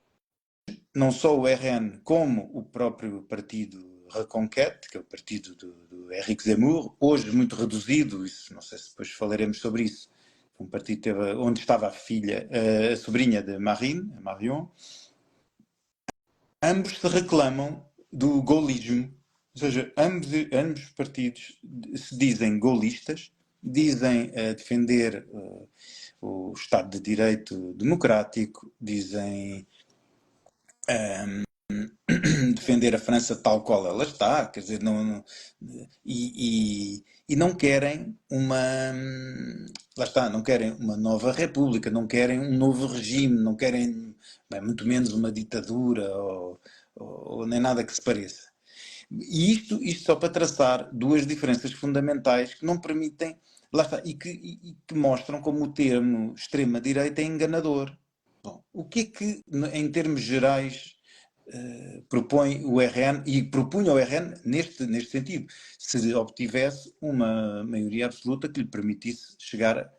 não só o RN, como o próprio partido Reconquête, que é o partido do Éric Zemmour, hoje muito reduzido, isso, não sei se depois falaremos sobre isso, um partido onde estava a sobrinha de Marine, a Marion, ambos se reclamam do gaullismo, ou seja, ambos os partidos se dizem gaullistas, dizem defender o Estado de Direito democrático, dizem defender a França tal qual ela está, quer dizer, e não querem lá está, não querem uma nova república, não querem um novo regime, não querem, bem, muito menos uma ditadura ou nem nada que se pareça. E isto só para traçar duas diferenças fundamentais que não permitem, lá está, e que mostram como o termo extrema-direita é enganador. Bom, o que é que, em termos gerais, propõe o RN, e propunha o RN neste sentido, se obtivesse uma maioria absoluta que lhe permitisse chegar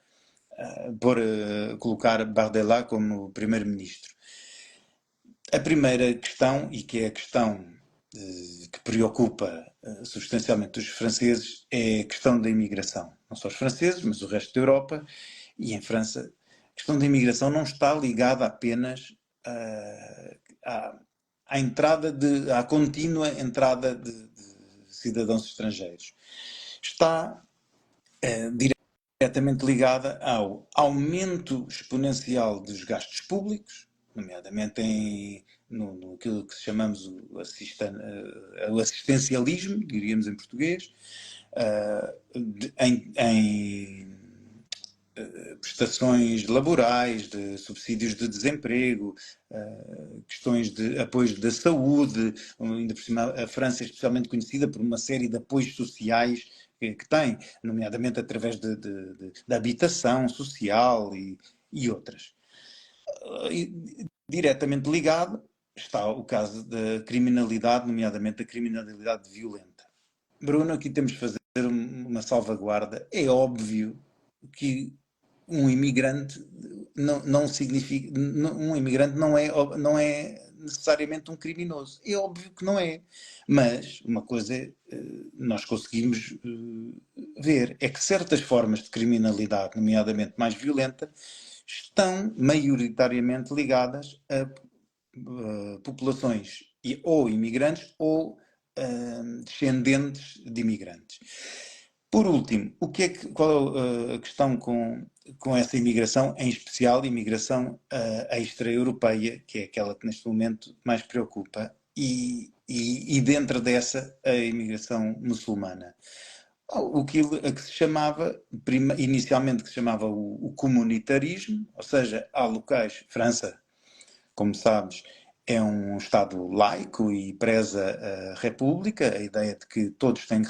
a colocar Bardella como primeiro-ministro. A primeira questão, e que é a questão que preocupa substancialmente os franceses, é a questão da imigração. Não só os franceses, mas o resto da Europa, e em França, a questão da imigração não está ligada apenas à contínua entrada de cidadãos estrangeiros. Está diretamente ligada ao aumento exponencial dos gastos públicos, nomeadamente no aquilo que chamamos o assistencialismo, diríamos em português, em prestações laborais, de subsídios de desemprego, questões de apoios da saúde, ainda por cima a França é especialmente conhecida por uma série de apoios sociais que tem, nomeadamente através da habitação social e outras. Diretamente ligado está o caso da criminalidade, nomeadamente a criminalidade violenta. Bruno, aqui temos de fazer uma salvaguarda. É óbvio que um imigrante não significa. Um imigrante não é necessariamente um criminoso. É óbvio que não é. Mas uma coisa nós conseguimos ver é que certas formas de criminalidade, nomeadamente mais violenta, estão maioritariamente ligadas a populações ou imigrantes ou descendentes de imigrantes. Por último, qual é a questão com essa imigração, em especial imigração extra-europeia, que é aquela que neste momento mais preocupa, e dentro dessa a imigração muçulmana? O que se chamava, inicialmente que se chamava o comunitarismo, ou seja, há locais, França, como sabes, é um Estado laico e preza a República, a ideia de que todos têm que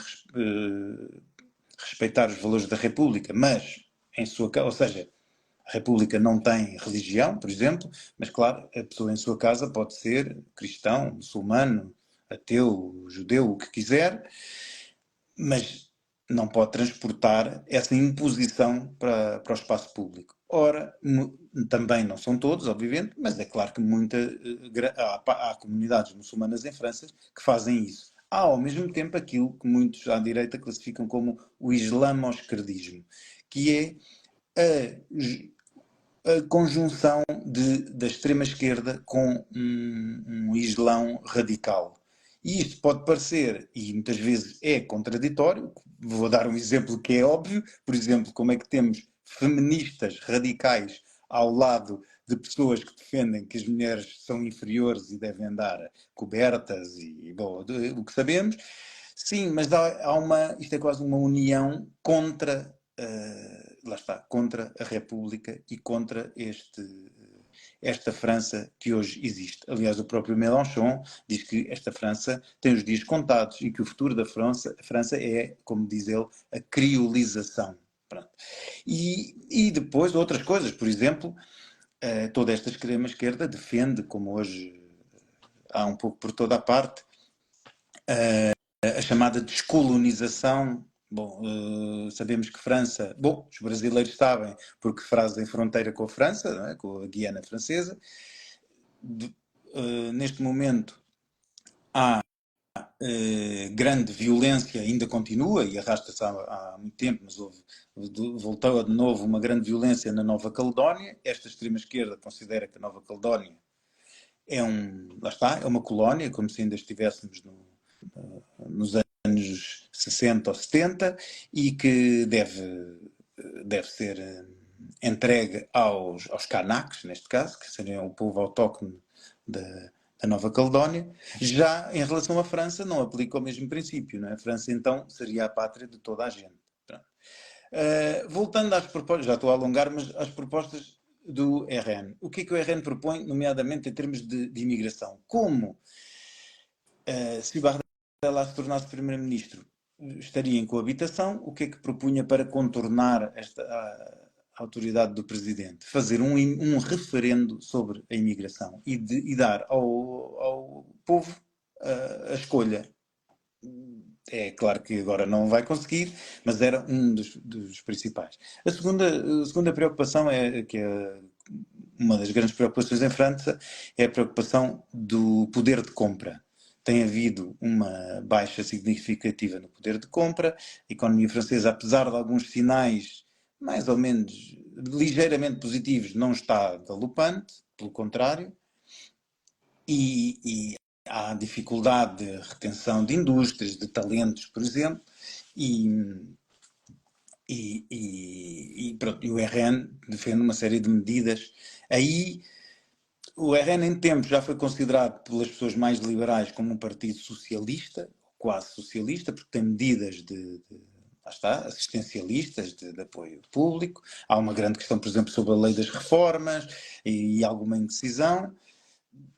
respeitar os valores da República, mas em sua casa, ou seja, a República não tem religião, por exemplo, mas claro, a pessoa em sua casa pode ser cristão, muçulmano, ateu, judeu, o que quiser, mas não pode transportar essa imposição para o espaço público. Ora, também não são todos, obviamente, mas é claro que há comunidades muçulmanas em França que fazem isso. Há, ao mesmo tempo, aquilo que muitos à direita classificam como o islamo-esquerdismo, que é a conjunção da extrema-esquerda com um islão radical. E isto pode parecer, e muitas vezes é contraditório. Vou dar um exemplo que é óbvio. Por exemplo, como é que temos feministas radicais ao lado de pessoas que defendem que as mulheres são inferiores e devem andar cobertas e bom, o que sabemos. Sim, mas isto é quase uma união contra, lá está, contra a República e contra esta França que hoje existe. Aliás, o próprio Mélenchon diz que esta França tem os dias contados e que o futuro da França é, como diz ele, a criolização. Pronto. E depois outras coisas, por exemplo, toda esta extrema-esquerda defende, como hoje há um pouco por toda a parte, a chamada descolonização. Bom, sabemos que França, bom, os brasileiros sabem porque fazem fronteira com a França, não é? Com a Guiana Francesa. Neste momento há grande violência, ainda continua e arrasta-se há muito tempo, mas voltou de novo uma grande violência na Nova Caledónia. Esta extrema-esquerda considera que a Nova Caledónia lá está, é uma colónia, como se ainda estivéssemos nos anos 60 ou 70 e que deve ser entregue aos Kanaks, neste caso, que seriam o povo autóctone da Nova Caledónia. Já em relação à França, não aplica o mesmo princípio. Não é? A França, então, seria a pátria de toda a gente. Voltando às propostas, já estou a alongar, mas às propostas do RN. O que é que o RN propõe, nomeadamente em termos de imigração? Como se o Bardella se tornasse primeiro-ministro, estaria em coabitação, o que é que propunha para contornar a autoridade do presidente? Fazer um referendo sobre a imigração e dar ao povo a escolha. É claro que agora não vai conseguir, mas era um dos principais. A segunda preocupação que é uma das grandes preocupações em França, é a preocupação do poder de compra. Tem havido uma baixa significativa no poder de compra. A economia francesa, apesar de alguns sinais mais ou menos ligeiramente positivos, não está galopante, pelo contrário. E há dificuldade de retenção de indústrias, de talentos, por exemplo, pronto, e o RN defende uma série de medidas. Aí, o RN em tempo já foi considerado pelas pessoas mais liberais como um partido socialista, quase socialista, porque tem medidas lá está, assistencialistas, de apoio público. Há uma grande questão, por exemplo, sobre a lei das reformas e alguma indecisão.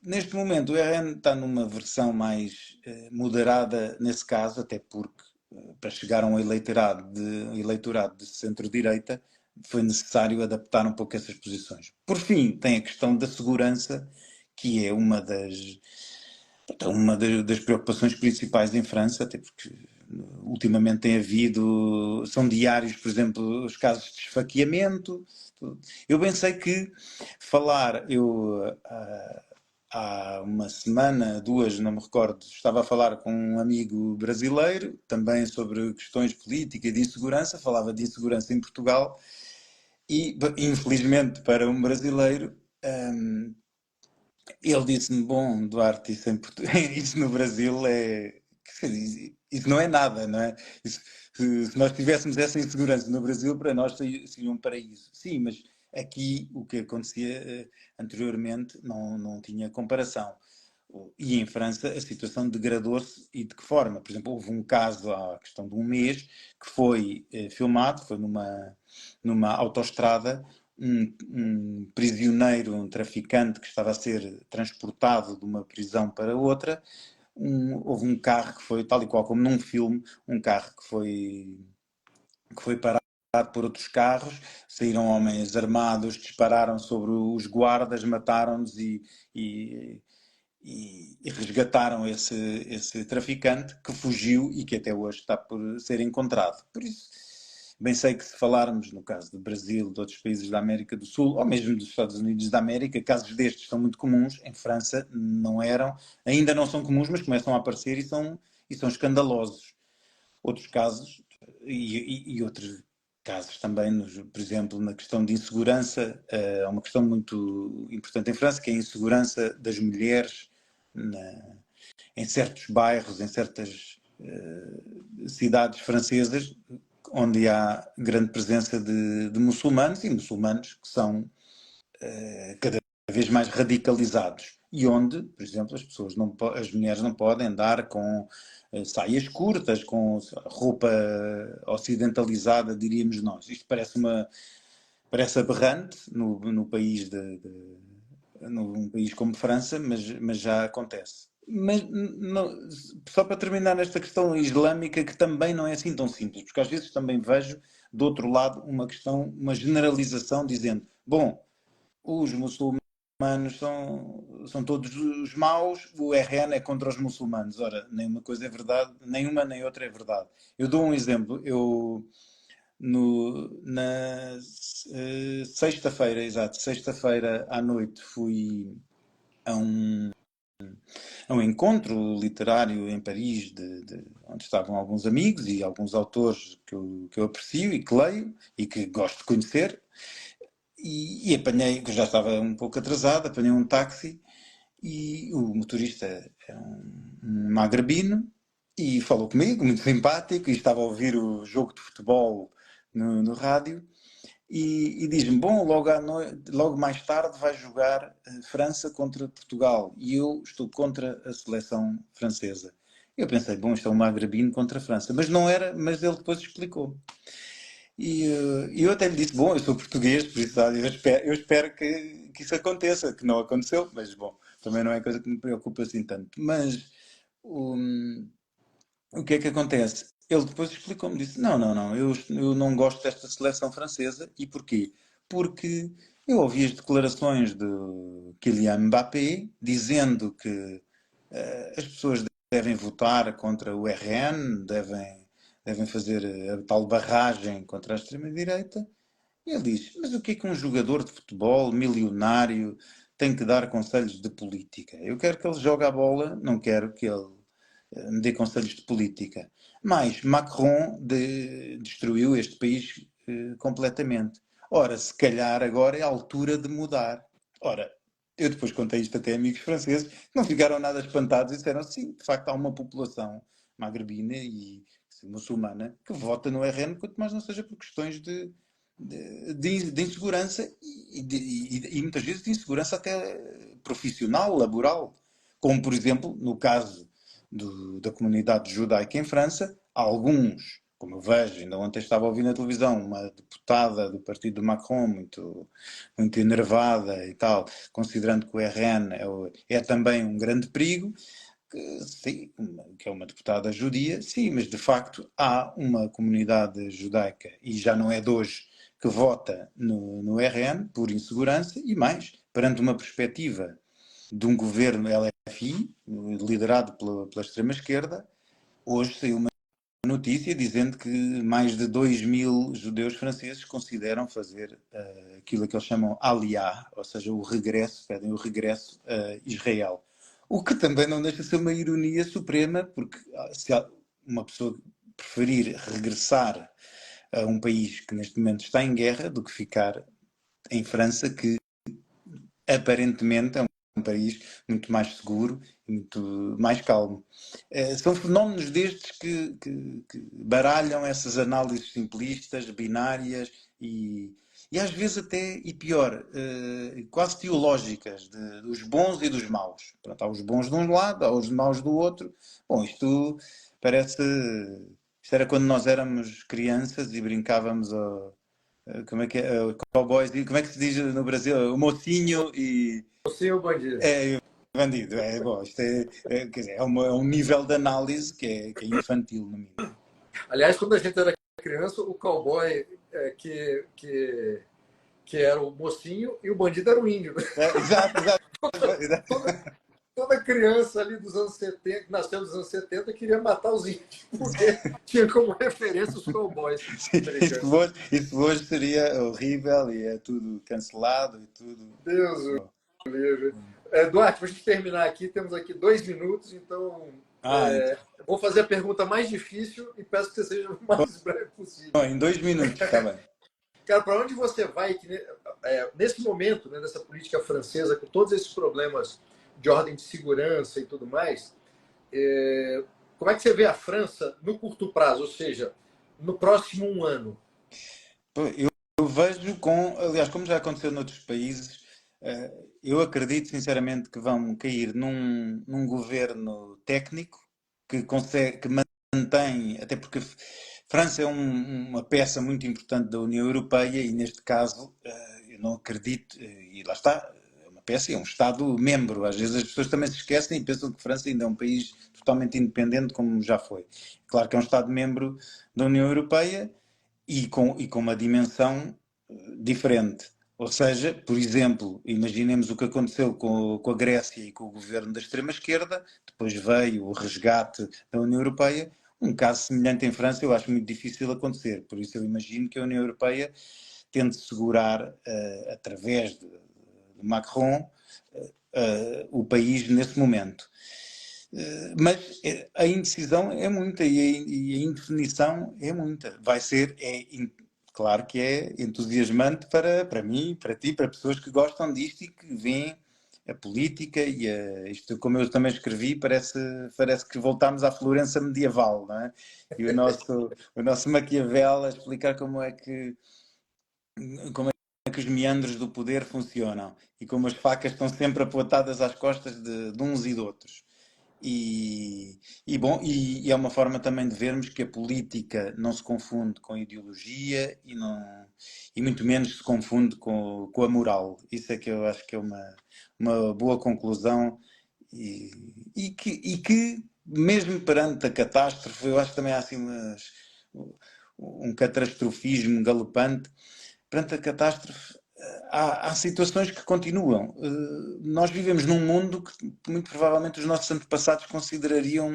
Neste momento o RN está numa versão mais moderada nesse caso, até porque para chegar a um eleitorado de centro-direita foi necessário adaptar um pouco essas posições. Por fim, tem a questão da segurança, que é uma das preocupações principais em França, até porque ultimamente tem havido, são diários, por exemplo, os casos de esfaqueamento. Eu bem sei que há uma semana, duas, não me recordo, estava a falar com um amigo brasileiro, também sobre questões políticas e de insegurança, falava de insegurança em Portugal, e infelizmente para um brasileiro, ele disse-me, bom, Duarte, isso no Brasil Isso não é nada, não é? Se nós tivéssemos essa insegurança no Brasil, para nós seria um paraíso. Sim, mas aqui o que acontecia anteriormente não tinha comparação. E em França a situação degradou-se e de que forma? Por exemplo, houve um caso há questão de um mês que foi filmado, foi numa autoestrada, um prisioneiro, um traficante que estava a ser transportado de uma prisão para outra. Houve um carro que foi, tal e qual como num filme, um carro que foi parado por outros carros, saíram homens armados, dispararam sobre os guardas, mataram-nos e resgataram esse traficante que fugiu e que até hoje está por ser encontrado. Por isso, bem sei que se falarmos no caso do Brasil, de outros países da América do Sul, ou mesmo dos Estados Unidos da América, casos destes são muito comuns. Em França não eram, ainda não são comuns, mas começam a aparecer e são escandalosos. Outros casos, e outros casos também, por exemplo, na questão de insegurança, há uma questão muito importante em França, que é a insegurança das mulheres em certos bairros, em certas cidades francesas, onde há grande presença de muçulmanos, e muçulmanos que são cada vez mais radicalizados. E onde, por exemplo, as mulheres não podem andar com saias curtas, com roupa ocidentalizada, diríamos nós. Isto parece aberrante no país num país como França, mas já acontece. Mas só para terminar nesta questão islâmica, que também não é assim tão simples, porque às vezes também vejo, do outro lado, uma generalização dizendo, bom, os muçulmanos são todos os maus, o RN é contra os muçulmanos. Ora, nenhuma coisa é verdade, nenhuma nem outra é verdade. Eu dou um exemplo. Eu, na sexta-feira, exato, sexta-feira à noite fui a um encontro literário em Paris, onde estavam alguns amigos e alguns autores que eu aprecio e que leio e que gosto de conhecer. E apanhei, que já estava um pouco atrasado, apanhei um táxi e o motorista era um magrebino e falou comigo, muito simpático, e estava a ouvir o jogo de futebol no rádio e diz-me, bom, logo mais tarde vai jogar França contra Portugal e eu estou contra a seleção francesa. Eu pensei, bom, isto é um magrebino contra a França, mas não era, mas ele depois explicou. E eu até lhe disse, bom, eu sou português, por isso eu espero que isso aconteça, que não aconteceu, mas bom, também não é coisa que me preocupa assim tanto. Mas o que é que acontece? Ele depois explicou-me, disse, não, não, não, eu não gosto desta seleção francesa. E porquê? Porque eu ouvi as declarações de Kylian Mbappé dizendo que as pessoas devem votar contra o RN, devem fazer a tal barragem contra a extrema-direita. E ele diz, mas o que é que um jogador de futebol milionário tem que dar conselhos de política? Eu quero que ele jogue a bola, não quero que ele me dê conselhos de política. Mas Macron destruiu este país completamente. Ora, se calhar agora é a altura de mudar. Ora, eu depois contei isto até a amigos franceses, não ficaram nada espantados e disseram, sim, de facto há uma população magrebina e muçulmana que vota no RN, quanto mais não seja por questões de insegurança e muitas vezes de insegurança até profissional, laboral. Como, por exemplo, no caso da comunidade judaica em França, alguns, como eu vejo, ainda ontem estava a ouvir na televisão uma deputada do partido de Macron, muito, muito enervada e tal, considerando que o RN é também um grande perigo, sim, que é uma deputada judia, sim, mas de facto há uma comunidade judaica, e já não é de hoje, que vota no RN por insegurança e mais, perante uma perspectiva de um governo LFI, liderado pela extrema-esquerda. Hoje saiu uma notícia dizendo que mais de 2.000 judeus franceses consideram fazer aquilo que eles chamam Aliyah, ou seja, pedem o regresso a Israel. O que também não deixa de ser uma ironia suprema, porque se uma pessoa preferir regressar a um país que neste momento está em guerra do que ficar em França, que aparentemente é um país muito mais seguro e muito mais calmo. São fenómenos destes que baralham essas análises simplistas, binárias e às vezes até, e pior, quase teológicas, dos bons e dos maus. Pronto, há os bons de um lado, há os maus do outro. Bom, isto parece... Isto era quando nós éramos crianças e brincávamos como é que é? Cowboys, e como é que se diz no Brasil? O mocinho e... Você o bandido. É, bandido. Bom, isto quer dizer, é um nível de análise que é infantil, no mínimo. Aliás, quando a gente era criança, o cowboy que era o mocinho e o bandido era o índio. Exato, exato. Toda criança ali dos anos 70, que nasceu nos anos 70, queria matar os índios, porque tinha como referência os cowboys americanos. Isso hoje seria horrível e é tudo cancelado e tudo. Deus Bom. o livre. Duarte, para a gente terminar aqui, temos aqui 2 minutos, então Então, vou fazer a pergunta mais difícil e peço que você seja o mais breve possível. em 2 minutos, está bem. Cara, para onde você vai nesse momento, né, dessa política francesa, com todos esses problemas de ordem de segurança e tudo mais, como é que você vê a França no curto prazo, ou seja, no próximo 1 ano? Eu vejo aliás, como já aconteceu noutros países, eu acredito sinceramente que vão cair num governo técnico que mantém, até porque França é uma peça muito importante da União Europeia e neste caso eu não acredito, e lá está, é uma peça e é um Estado-membro. Às vezes as pessoas também se esquecem e pensam que França ainda é um país totalmente independente, como já foi. Claro que é um Estado-membro da União Europeia e com uma dimensão diferente. Ou seja, por exemplo, imaginemos o que aconteceu com a Grécia e com o governo da extrema-esquerda, depois veio o resgate da União Europeia. Um caso semelhante em França eu acho muito difícil acontecer, por isso eu imagino que a União Europeia tente segurar, através de Macron, o país nesse momento. Mas a indecisão é muita e a indefinição é muita. Claro que é entusiasmante para mim, para ti, para pessoas que gostam disto e que veem a política isto, como eu também escrevi, parece que voltámos à Florença medieval, não é? E o nosso Maquiavel a explicar como é que os meandros do poder funcionam e como as facas estão sempre apontadas às costas de uns e de outros. Bom, é uma forma também de vermos que a política não se confunde com a ideologia e muito menos se confunde com a moral. Isso é que eu acho que é uma boa conclusão que mesmo perante a catástrofe, eu acho que também há assim um catastrofismo galopante. Perante a catástrofe, há situações que continuam. Nós vivemos num mundo que muito provavelmente os nossos antepassados considerariam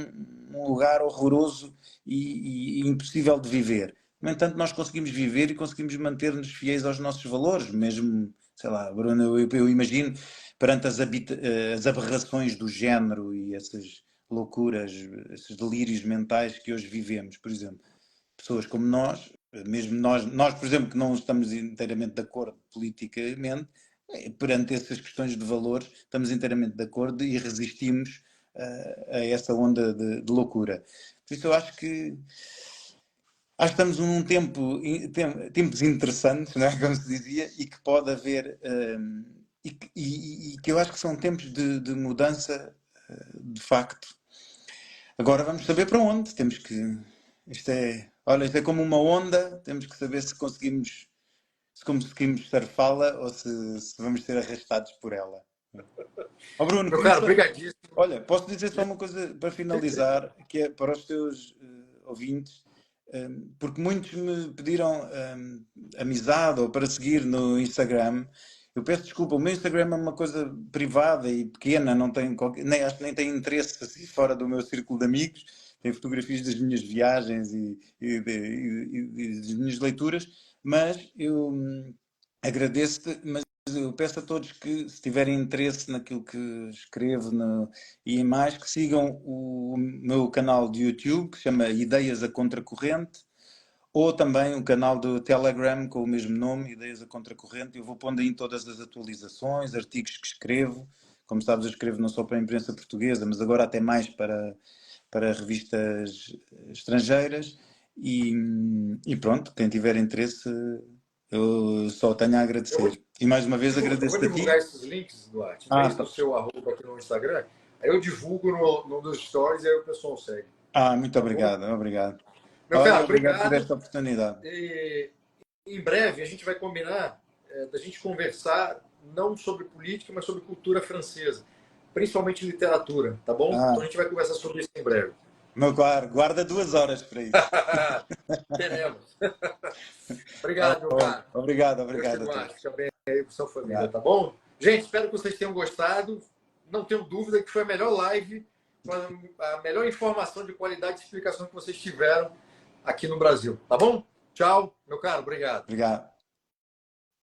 um lugar horroroso e impossível de viver. No entanto, nós conseguimos viver e conseguimos manter-nos fiéis aos nossos valores, mesmo, sei lá, Bruno, eu imagino, perante as aberrações do género e essas loucuras, esses delírios mentais que hoje vivemos, por exemplo. Pessoas como nós, mesmo nós, por exemplo, que não estamos inteiramente de acordo politicamente, perante essas questões de valores, estamos inteiramente de acordo e resistimos a essa onda de loucura. Por isso eu acho que estamos num tempos interessantes, não é? Como se dizia, e que pode haver, e que eu acho que são tempos de mudança, de facto. Agora vamos saber para onde. Olha, isto é como uma onda, temos que saber se conseguimos surfá-la ou se vamos ser arrastados por ela. Bruno, Meu queria cara, só... brigadíssimo. Olha, posso dizer só uma coisa para finalizar, que é para os teus ouvintes, porque muitos me pediram amizade ou para seguir no Instagram. Eu peço desculpa, o meu Instagram é uma coisa privada e pequena, não tem acho que nem tem interesse assim, fora do meu círculo de amigos. Tem fotografias das minhas viagens e das minhas leituras, mas eu agradeço-te, mas eu peço a todos que, se tiverem interesse naquilo que escrevo e em mais, que sigam o meu canal de YouTube, que se chama Ideias a Contracorrente, ou também o canal do Telegram com o mesmo nome, Ideias a Contracorrente. Eu vou pondo aí todas as atualizações, artigos que escrevo, Como sabes, eu escrevo não só para a imprensa portuguesa, mas agora até mais para revistas estrangeiras. E pronto, quem tiver interesse, eu só tenho a agradecer. E mais uma vez Eu vou agradeço a divulgar ti. esses links, Duarte, Ah, desde o seu arroba aqui no Instagram. Aí eu divulgo no dos stories e aí o pessoal segue. muito Tá bom? obrigado, obrigado. Meu Olha, cara, obrigado por obrigado. esta oportunidade. E em breve a gente vai combinar da gente conversar não sobre política, mas sobre cultura francesa, principalmente literatura, tá bom? Então a Ah, gente vai conversar sobre isso em breve. meu caro, guarda 2 horas para isso. Teremos. Obrigado, meu Bom, cara. obrigado, Deus te obrigado a guarde. todos. Fica bem aí com sua família, Obrigado. tá bom? Gente, espero que vocês tenham gostado. Não tenho dúvida que foi a melhor live, a melhor informação de qualidade e explicação que vocês tiveram aqui no Brasil, tá bom? Tchau, meu caro. Obrigado. Obrigado.